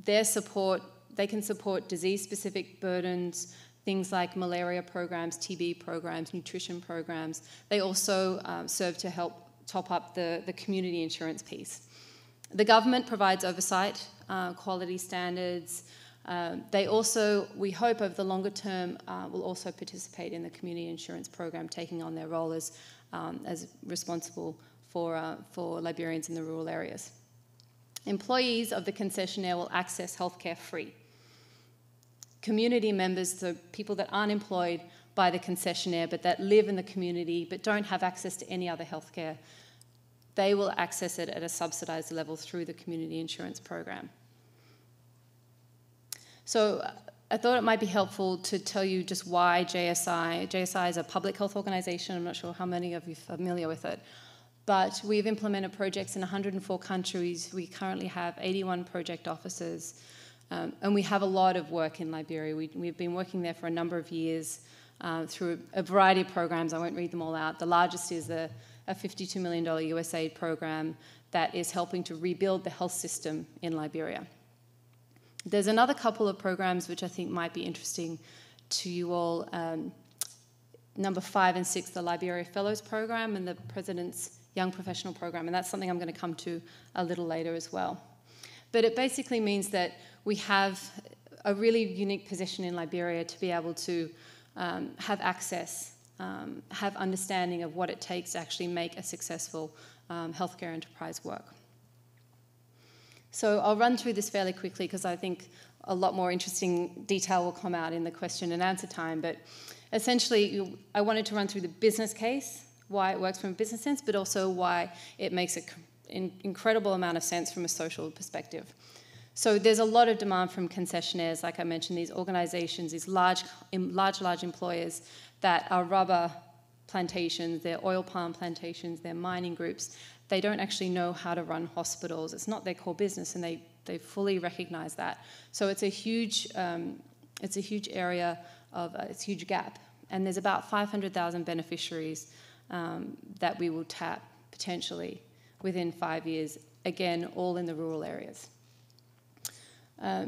their support, they can support disease-specific burdens, things like malaria programs, TB programs, nutrition programs. They also serve to help top up the community insurance piece. The government provides oversight, quality standards. They also, we hope over the longer term, will also participate in the community insurance program, taking on their role as responsible for Liberians in the rural areas. Employees of the concessionaire will access healthcare free. Community members, so people that aren't employed by the concessionaire but that live in the community but don't have access to any other healthcare, they will access it at a subsidized level through the community insurance program. So I thought it might be helpful to tell you just why JSI. JSI is a public health organization. I'm not sure how many of you are familiar with it. But we've implemented projects in 104 countries. We currently have 81 project officers. And we have a lot of work in Liberia. We've been working there for a number of years through a variety of programs. I won't read them all out. The largest is a $52 million USAID program that is helping to rebuild the health system in Liberia. There's another couple of programs which I think might be interesting to you all. Number 5 and 6, the Liberia Fellows Program and the President's Young Professional Program, and that's something I'm going to come to a little later as well. But it basically means that we have a really unique position in Liberia to be able to have access, have understanding of what it takes to actually make a successful healthcare enterprise work. So I'll run through this fairly quickly because I think a lot more interesting detail will come out in the question and answer time. But essentially, I wanted to run through the business case, why it works from a business sense, but also why it makes an incredible amount of sense from a social perspective. So there's a lot of demand from concessionaires, like I mentioned, these organizations, these large employers that are rubber plantations, they're oil palm plantations, they're mining groups. They don't actually know how to run hospitals. It's not their core business, and they fully recognize that. So it's a huge area of it's a huge gap, and there's about 500,000 beneficiaries that we will tap potentially within 5 years. Again, all in the rural areas.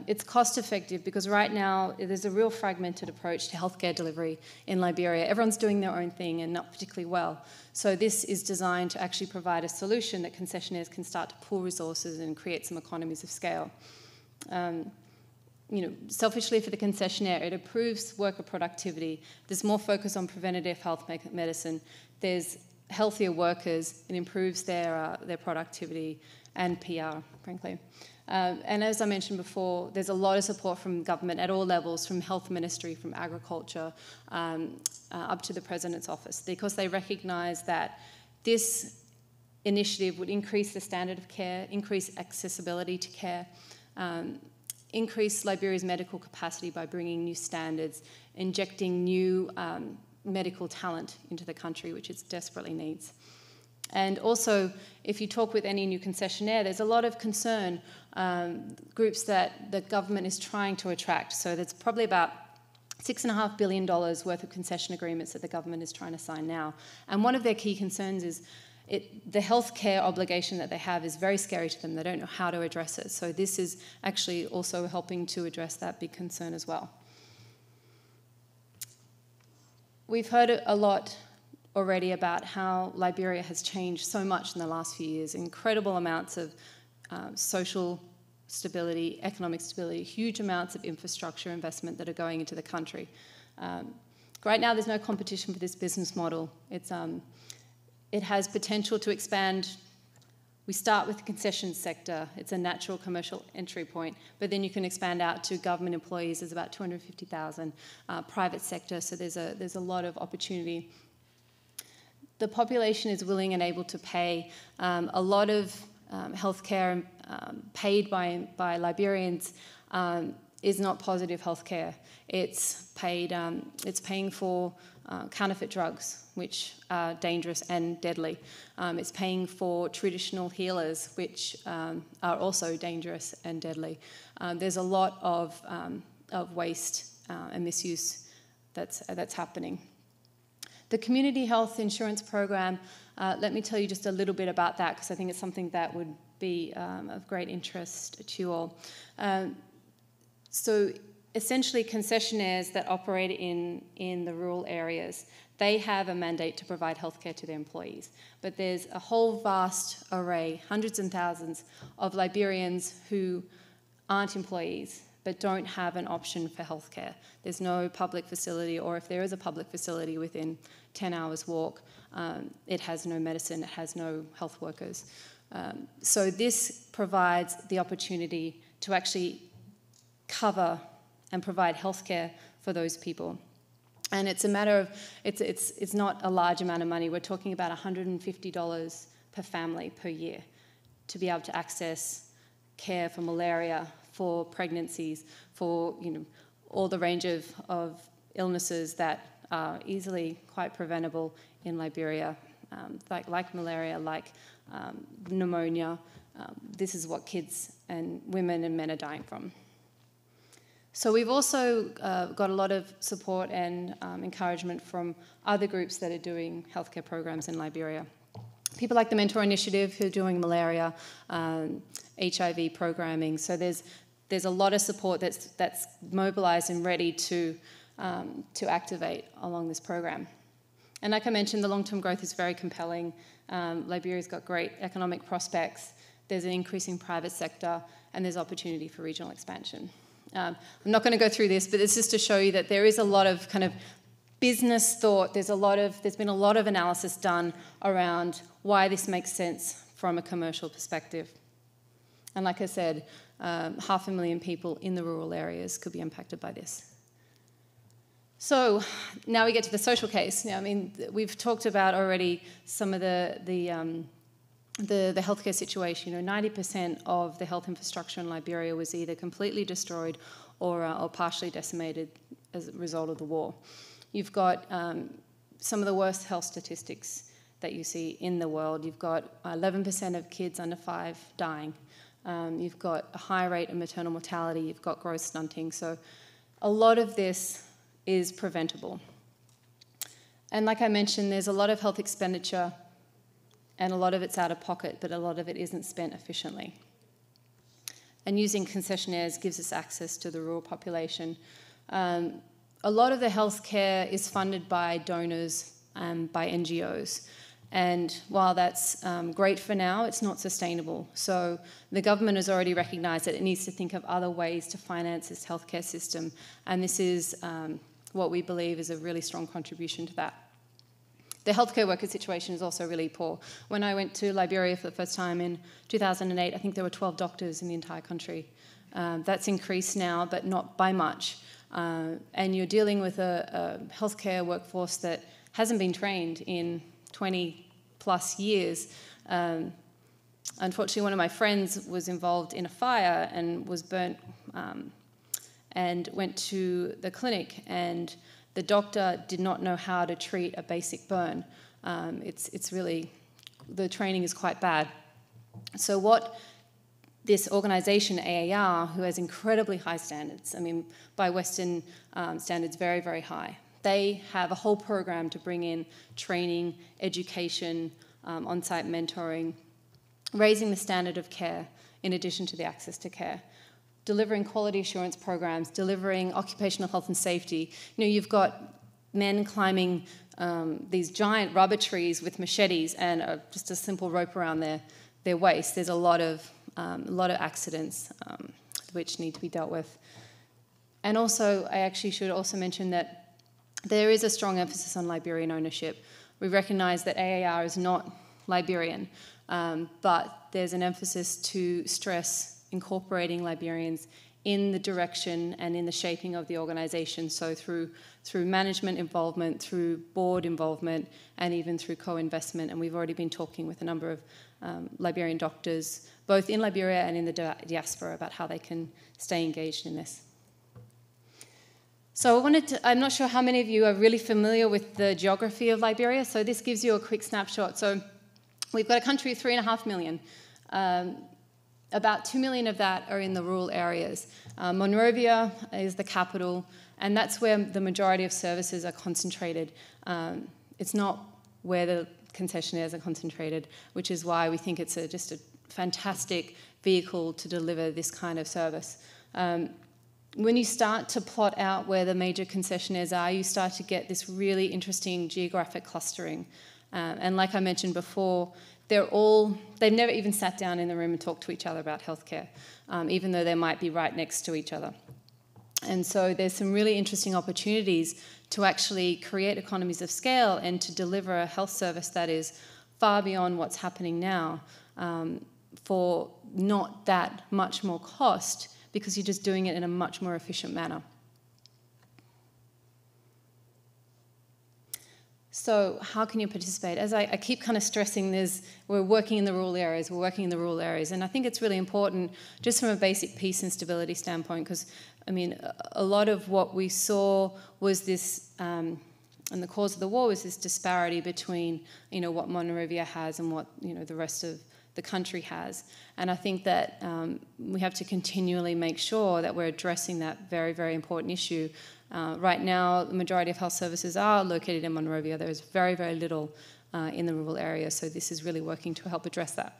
It's cost effective because right now there's a real fragmented approach to healthcare delivery in Liberia. Everyone's doing their own thing and not particularly well. So this is designed to actually provide a solution that concessionaires can start to pool resources and create some economies of scale. Selfishly for the concessionaire, it improves worker productivity. There's more focus on preventative health medicine. There's healthier workers. It improves their productivity and PR, frankly. And as I mentioned before, there's a lot of support from government at all levels, from health ministry, from agriculture, up to the President's office, because they recognise that this initiative would increase the standard of care, increase accessibility to care, increase Liberia's medical capacity by bringing new standards, injecting new medical talent into the country, which it desperately needs. And also, if you talk with any new concessionaire, there's a lot of concern, groups that the government is trying to attract. So there's probably about $6.5 billion worth of concession agreements that the government is trying to sign now. And one of their key concerns is the healthcare obligation that they have is very scary to them. They don't know how to address it. So this is actually also helping to address that big concern as well. We've heard a lot already about how Liberia has changed so much in the last few years. Incredible amounts of social stability, economic stability, huge amounts of infrastructure investment that are going into the country. Right now, there's no competition for this business model. It has potential to expand. We start with the concessions sector. It's a natural commercial entry point, but then you can expand out to government employees. There's about 250,000, private sector, so there's a lot of opportunity. The population is willing and able to pay. A lot of healthcare paid by Liberians is not positive healthcare. It's paying for counterfeit drugs, which are dangerous and deadly. It's paying for traditional healers, which are also dangerous and deadly. There's a lot of waste and misuse that's happening. The Community Health Insurance Program, let me tell you just a little bit about that, because I think it's something that would be of great interest to you all. So essentially, concessionaires that operate in the rural areas, they have a mandate to provide healthcare to their employees. But there's a whole vast array, hundreds and thousands of Liberians who aren't employees but don't have an option for healthcare. There's no public facility, or if there is a public facility within 10 hours walk, it has no medicine, it has no health workers. So this provides the opportunity to actually cover and provide healthcare for those people. And it's a matter of, it's not a large amount of money. We're talking about $150 per family per year to be able to access care for malaria, for pregnancies, for all the range of illnesses that are easily quite preventable in Liberia, like malaria, like pneumonia. This is what kids and women and men are dying from. So we've also got a lot of support and encouragement from other groups that are doing healthcare programs in Liberia. People like the Mentor Initiative who are doing malaria, HIV programming. So there's a lot of support that's mobilised and ready to activate along this program. And like I mentioned, the long-term growth is very compelling. Liberia's got great economic prospects. There's an increasing private sector, and there's opportunity for regional expansion. I'm not going to go through this, but it's just to show you that there is a lot of kind of business thought. There's been a lot of analysis done around why this makes sense from a commercial perspective. And like I said, 500,000 people in the rural areas could be impacted by this. So now we get to the social case. Now, I mean, we've talked about already some of the healthcare situation. 90% of the health infrastructure in Liberia was either completely destroyed or partially decimated as a result of the war. You've got some of the worst health statistics that you see in the world. You've got 11% of kids under 5 dying. You've got a high rate of maternal mortality. You've got growth stunting. So a lot of this is preventable. And like I mentioned, there's a lot of health expenditure, and a lot of it's out of pocket, but a lot of it isn't spent efficiently. And using concessionaires gives us access to the rural population. A lot of the healthcare is funded by donors and by NGOs. And while that's great for now, it's not sustainable. So the government has already recognised that it needs to think of other ways to finance its healthcare system. And this is what we believe is a really strong contribution to that. The healthcare worker situation is also really poor. When I went to Liberia for the first time in 2008, I think there were 12 doctors in the entire country. That's increased now, but not by much. And you're dealing with a healthcare workforce that hasn't been trained in 20 plus years. Unfortunately, one of my friends was involved in a fire and was burnt and went to the clinic, and the doctor did not know how to treat a basic burn. It's really, the training is quite bad. So what this organization, AAR, who has incredibly high standards, I mean, by Western standards, very, very high, they have a whole program to bring in training, education, on-site mentoring, raising the standard of care in addition to the access to care, delivering quality assurance programs, delivering occupational health and safety. You know, you've got men climbing these giant rubber trees with machetes and just a simple rope around their waist. There's a lot of accidents which need to be dealt with. And also, I actually should also mention that there is a strong emphasis on Liberian ownership. We recognize that AAR is not Liberian, but there's an emphasis to stress incorporating Liberians in the direction and in the shaping of the organization, so through management involvement, through board involvement, and even through co-investment. And we've already been talking with a number of Liberian doctors, both in Liberia and in the diaspora, about how they can stay engaged in this. So I'm not sure how many of you are really familiar with the geography of Liberia, so this gives you a quick snapshot. So we've got a country of 3.5 million. About 2 million of that are in the rural areas. Monrovia is the capital, and that's where the majority of services are concentrated. It's not where the concessionaires are concentrated, which is why we think it's just a fantastic vehicle to deliver this kind of service. When you start to plot out where the major concessionaires are, you start to get this really interesting geographic clustering. And like I mentioned before, they've never even sat down in the room and talked to each other about healthcare, even though they might be right next to each other. And so there's some really interesting opportunities to actually create economies of scale and to deliver a health service that is far beyond what's happening now for not that much more cost, because you're just doing it in a much more efficient manner. So how can you participate? As I keep kind of stressing, we're working in the rural areas, and I think it's really important just from a basic peace and stability standpoint, because, I mean, a lot of what we saw was this, and the cause of the war was this disparity between, you know, what Monrovia has and what, you know, the rest of the country has. And I think that we have to continually make sure that we're addressing that very, very important issue. Right now, the majority of health services are located in Monrovia. There is very, very little in the rural area, so this is really working to help address that.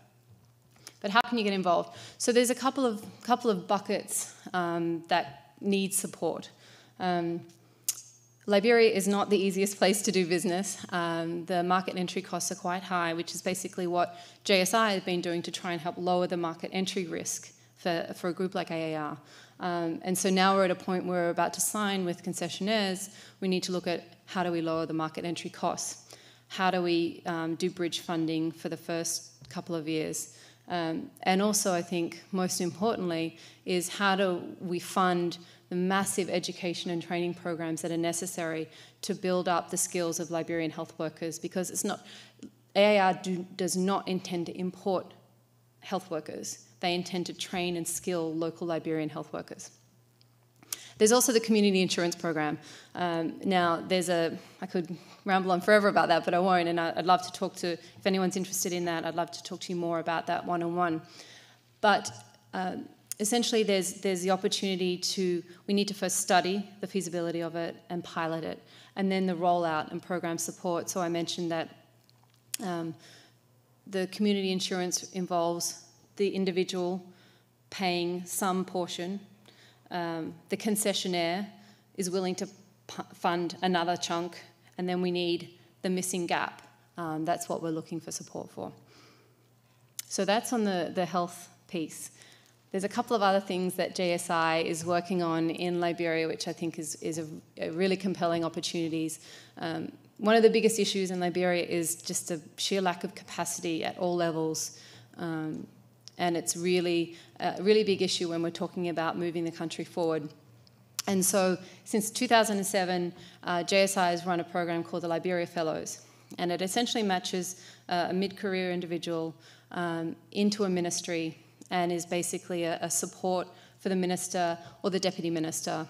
But how can you get involved? So there's a couple of buckets that need support. Liberia is not the easiest place to do business. The market entry costs are quite high, which is basically what JSI has been doing to try and help lower the market entry risk for a group like AAR. And so now we're at a point where we're about to sign with concessionaires. We need to look at how do we lower the market entry costs? How do we do bridge funding for the first couple of years? And also, I think, most importantly, is how do we fund the massive education and training programs that are necessary to build up the skills of Liberian health workers, because it's not, AAR does not intend to import health workers. They intend to train and skill local Liberian health workers. There's also the community insurance program. Now, I could ramble on forever about that, but I won't, and I'd love to talk to, if anyone's interested in that, I'd love to talk to you more about that one-on-one. But essentially, there's the opportunity we need to first study the feasibility of it and pilot it, and then the rollout and program support. So I mentioned that the community insurance involves the individual paying some portion. The concessionaire is willing to fund another chunk, and then we need the missing gap. That's what we're looking for support for. So that's on the health piece. There's a couple of other things that JSI is working on in Liberia, which I think is a really compelling opportunities. one of the biggest issues in Liberia is just a sheer lack of capacity at all levels. And it's really a really big issue when we're talking about moving the country forward. And so since 2007, JSI has run a program called the Liberia Fellows. And it essentially matches a mid-career individual into a ministry and is basically a support for the minister or the deputy minister.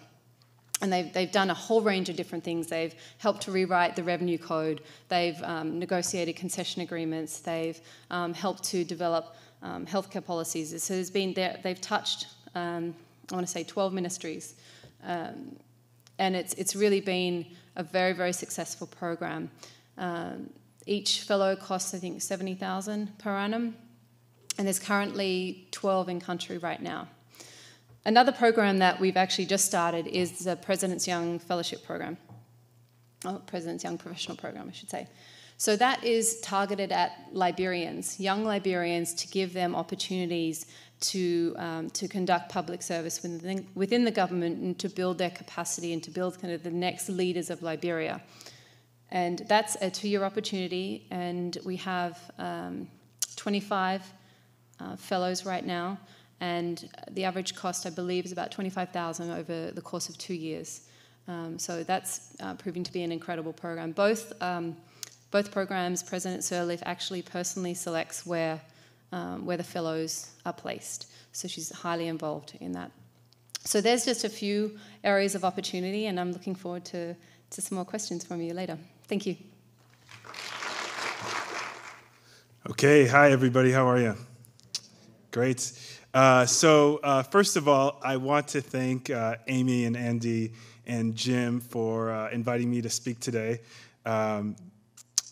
And they've done a whole range of different things. They've helped to rewrite the revenue code. They've negotiated concession agreements. They've helped to develop healthcare policies. So they've touched, I want to say, 12 ministries. And it's really been a very, very successful program. Each fellow costs, I think, $70,000 per annum. And there's currently 12 in country right now. Another program that we've actually just started is the President's Young Fellowship Program. President's Young Professional Program, I should say. So that is targeted at Liberians, young Liberians, to give them opportunities to conduct public service within the government and to build their capacity and to build kind of the next leaders of Liberia. And that's a 2-year opportunity, and we have 25 fellows right now. And the average cost, I believe, is about $25,000 over the course of 2 years. So that's proving to be an incredible program. Both programs, President Sirleaf actually personally selects where the fellows are placed. So she's highly involved in that. So there's just a few areas of opportunity, and I'm looking forward to some more questions from you later. Thank you. Okay, hi everybody, how are you? Great. So first of all, I want to thank Amy and Andy and Jim for inviting me to speak today. When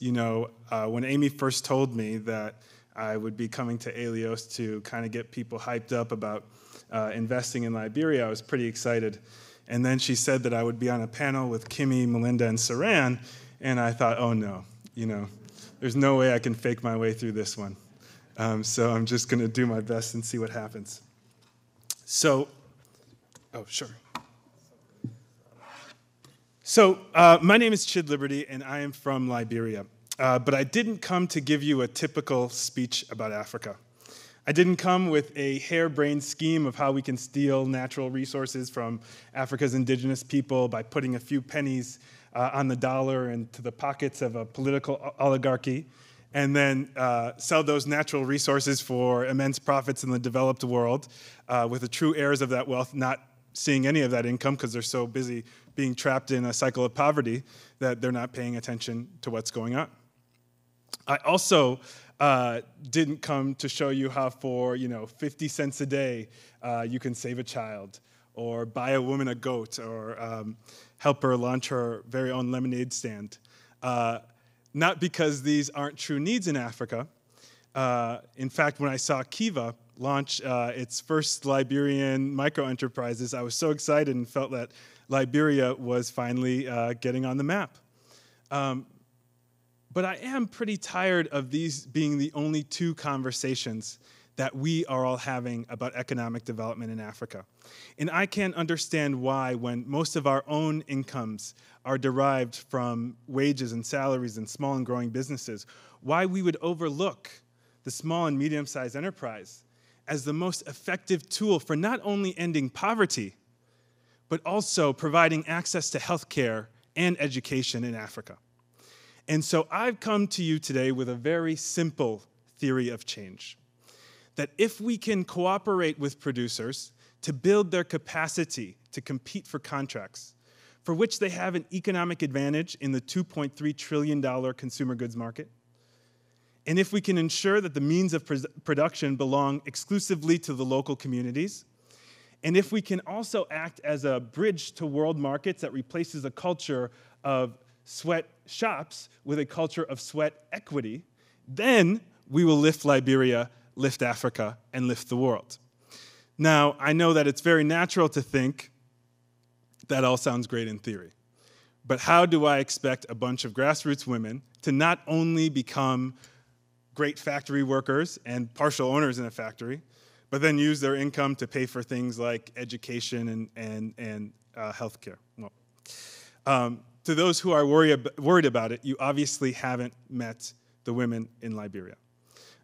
Amy first told me that I would be coming to Eleos to kind of get people hyped up about investing in Liberia, I was pretty excited. And then she said that I would be on a panel with Kimmie, Melinda, and Saran, and I thought, oh no, there's no way I can fake my way through this one. So I'm just going to do my best and see what happens. So, sure. So my name is Chid Liberty, and I am from Liberia. But I didn't come to give you a typical speech about Africa. I didn't come with a harebrained scheme of how we can steal natural resources from Africa's indigenous people by putting a few pennies on the dollar into the pockets of a political oligarchy, and then sell those natural resources for immense profits in the developed world, with the true heirs of that wealth not seeing any of that income because they're so busy being trapped in a cycle of poverty that they're not paying attention to what's going on. I also didn't come to show you how for 50 cents a day you can save a child, or buy a woman a goat, or help her launch her very own lemonade stand. Not because these aren't true needs in Africa. In fact, when I saw Kaba launch its first Liberian microenterprises, I was so excited and felt that Liberia was finally getting on the map. But I am pretty tired of these being the only two conversations that we are all having about economic development in Africa. And I can't understand why, when most of our own incomes are derived from wages and salaries and small and growing businesses, why we would overlook the small and medium-sized enterprise as the most effective tool for not only ending poverty, but also providing access to healthcare and education in Africa. And so I've come to you today with a very simple theory of change. That if we can cooperate with producers to build their capacity to compete for contracts, for which they have an economic advantage in the $2.3 trillion consumer goods market, and if we can ensure that the means of production belong exclusively to the local communities, and if we can also act as a bridge to world markets that replaces a culture of sweat shops with a culture of sweat equity, then we will lift Liberia, lift Africa, and lift the world. Now, I know that it's very natural to think that all sounds great in theory. But how do I expect a bunch of grassroots women to not only become great factory workers and partial owners in a factory, but then use their income to pay for things like education and healthcare? Well, to those who are worried about it, you obviously haven't met the women in Liberia.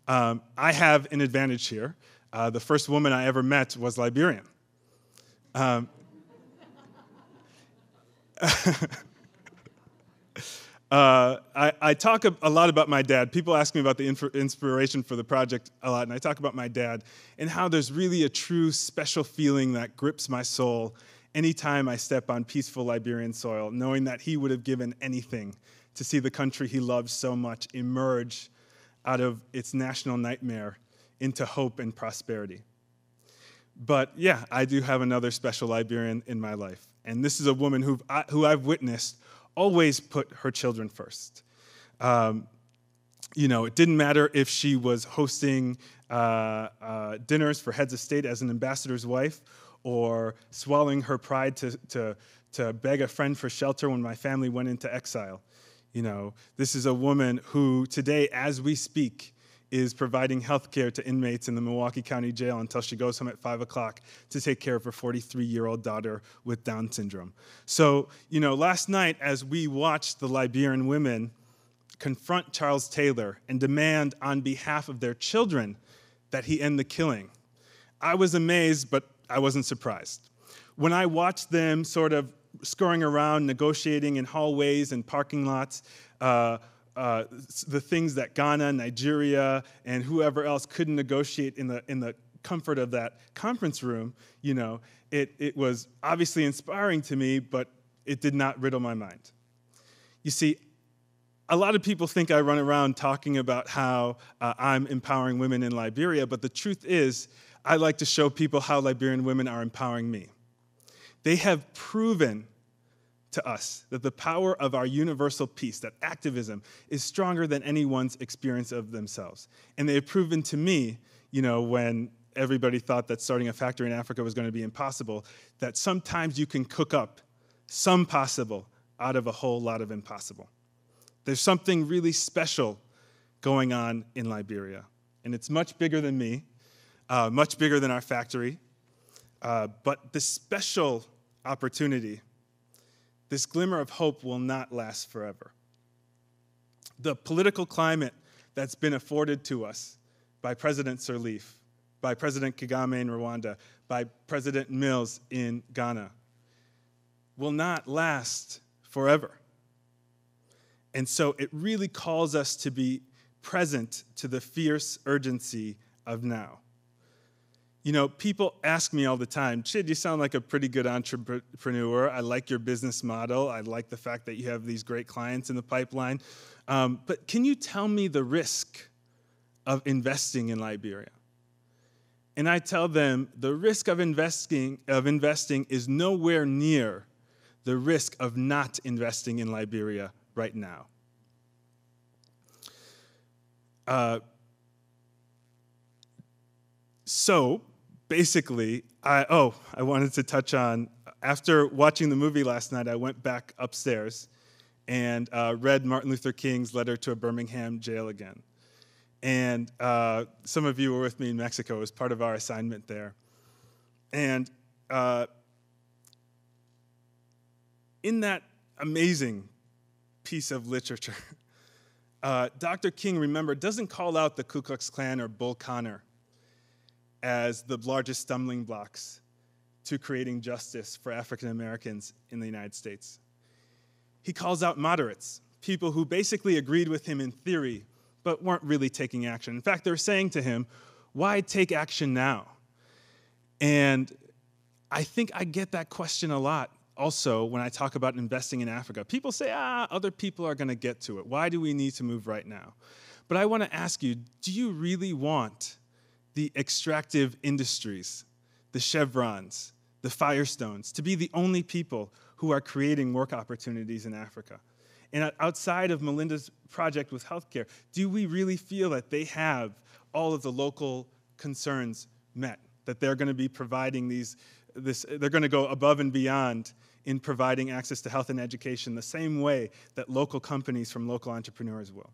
I have an advantage here. The first woman I ever met was Liberian. I talk a lot about my dad. People ask me about the inspiration for the project a lot, and I talk about my dad and how there's really a true special feeling that grips my soul anytime I step on peaceful Liberian soil, knowing that he would have given anything to see the country he loved so much emerge out of its national nightmare into hope and prosperity. But yeah, I do have another special Liberian in my life, and this is a woman who I've witnessed always put her children first. It didn't matter if she was hosting dinners for heads of state as an ambassador's wife, or swallowing her pride to beg a friend for shelter when my family went into exile. This is a woman who today, as we speak, is providing health care to inmates in the Milwaukee County Jail until she goes home at 5 o'clock to take care of her 43-year-old daughter with Down syndrome. So, last night, as we watched the Liberian women confront Charles Taylor and demand on behalf of their children that he end the killing, I was amazed, but I wasn't surprised. When I watched them sort of scurrying around, negotiating in hallways and parking lots, the things that Ghana, Nigeria, and whoever else couldn't negotiate in the comfort of that conference room, it was obviously inspiring to me, but it did not riddle my mind. You see, a lot of people think I run around talking about how I'm empowering women in Liberia, but the truth is, I like to show people how Liberian women are empowering me. They have proven to us that the power of our universal peace, that activism, is stronger than anyone's experience of themselves. And they have proven to me, when everybody thought that starting a factory in Africa was going to be impossible, that sometimes you can cook up some possible out of a whole lot of impossible. There's something really special going on in Liberia, and it's much bigger than me, much bigger than our factory, but this special opportunity, this glimmer of hope, will not last forever. The political climate that's been afforded to us by President Sirleaf, by President Kagame in Rwanda, by President Mills in Ghana, will not last forever. And so it really calls us to be present to the fierce urgency of now. People ask me all the time, Chid, you sound like a pretty good entrepreneur. I like your business model. I like the fact that you have these great clients in the pipeline. But can you tell me the risk of investing in Liberia? And I tell them the risk of investing is nowhere near the risk of not investing in Liberia right now. So basically, I wanted to touch on, after watching the movie last night, I went back upstairs and read Martin Luther King's letter to a Birmingham jail again. And some of you were with me in Mexico as part of our assignment there. And in that amazing piece of literature, Dr. King, remember, doesn't call out the Ku Klux Klan or Bull Connor as the largest stumbling blocks to creating justice for African Americans in the United States. He calls out moderates, people who basically agreed with him in theory, but weren't really taking action. In fact, they're saying to him, why take action now? And I think I get that question a lot also when I talk about investing in Africa. People say, other people are going to get to it. Why do we need to move right now? But I want to ask you, do you really want the extractive industries, the Chevrons, the Firestones, to be the only people who are creating work opportunities in Africa? And outside of Melinda's project with healthcare, do we really feel that they have all of the local concerns met, that they're going to be providing they're going to go above and beyond in providing access to health and education the same way that local companies from local entrepreneurs will?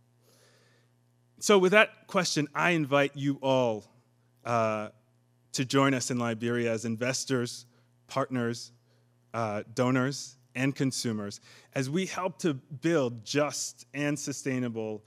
So with that question, I invite you all to join us in Liberia as investors, partners, donors, and consumers as we help to build just and sustainable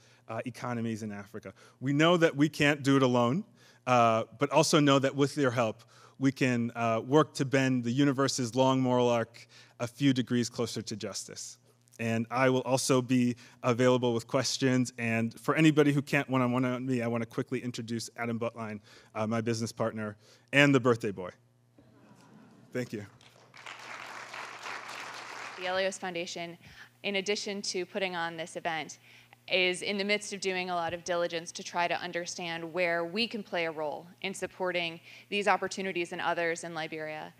economies in Africa. We know that we can't do it alone, but also know that with your help, we can work to bend the universe's long moral arc a few degrees closer to justice. And I will also be available with questions. And for anybody who can't one-on-one on me, I want to quickly introduce Adam Buttline, my business partner, and the birthday boy. Thank you. The Eleos Foundation, in addition to putting on this event, is in the midst of doing a lot of diligence to try to understand where we can play a role in supporting these opportunities and others in Liberia.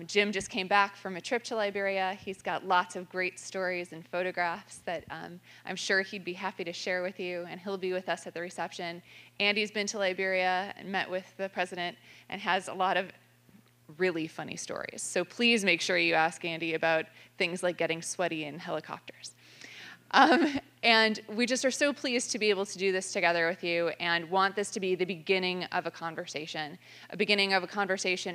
Jim just came back from a trip to Liberia. He's got lots of great stories and photographs that I'm sure he'd be happy to share with you, and he'll be with us at the reception. Andy's been to Liberia and met with the president and has a lot of really funny stories. So please make sure you ask Andy about things like getting sweaty in helicopters. And we just are so pleased to be able to do this together with you and want this to be the beginning of a conversation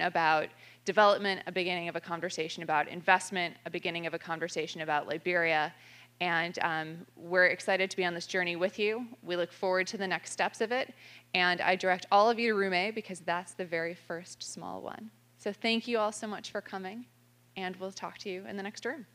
about development, a beginning of a conversation about investment, a beginning of a conversation about Liberia. And we're excited to be on this journey with you. We look forward to the next steps of it. And I direct all of you to room A because that's the very first small one. So thank you all so much for coming, and we'll talk to you in the next room.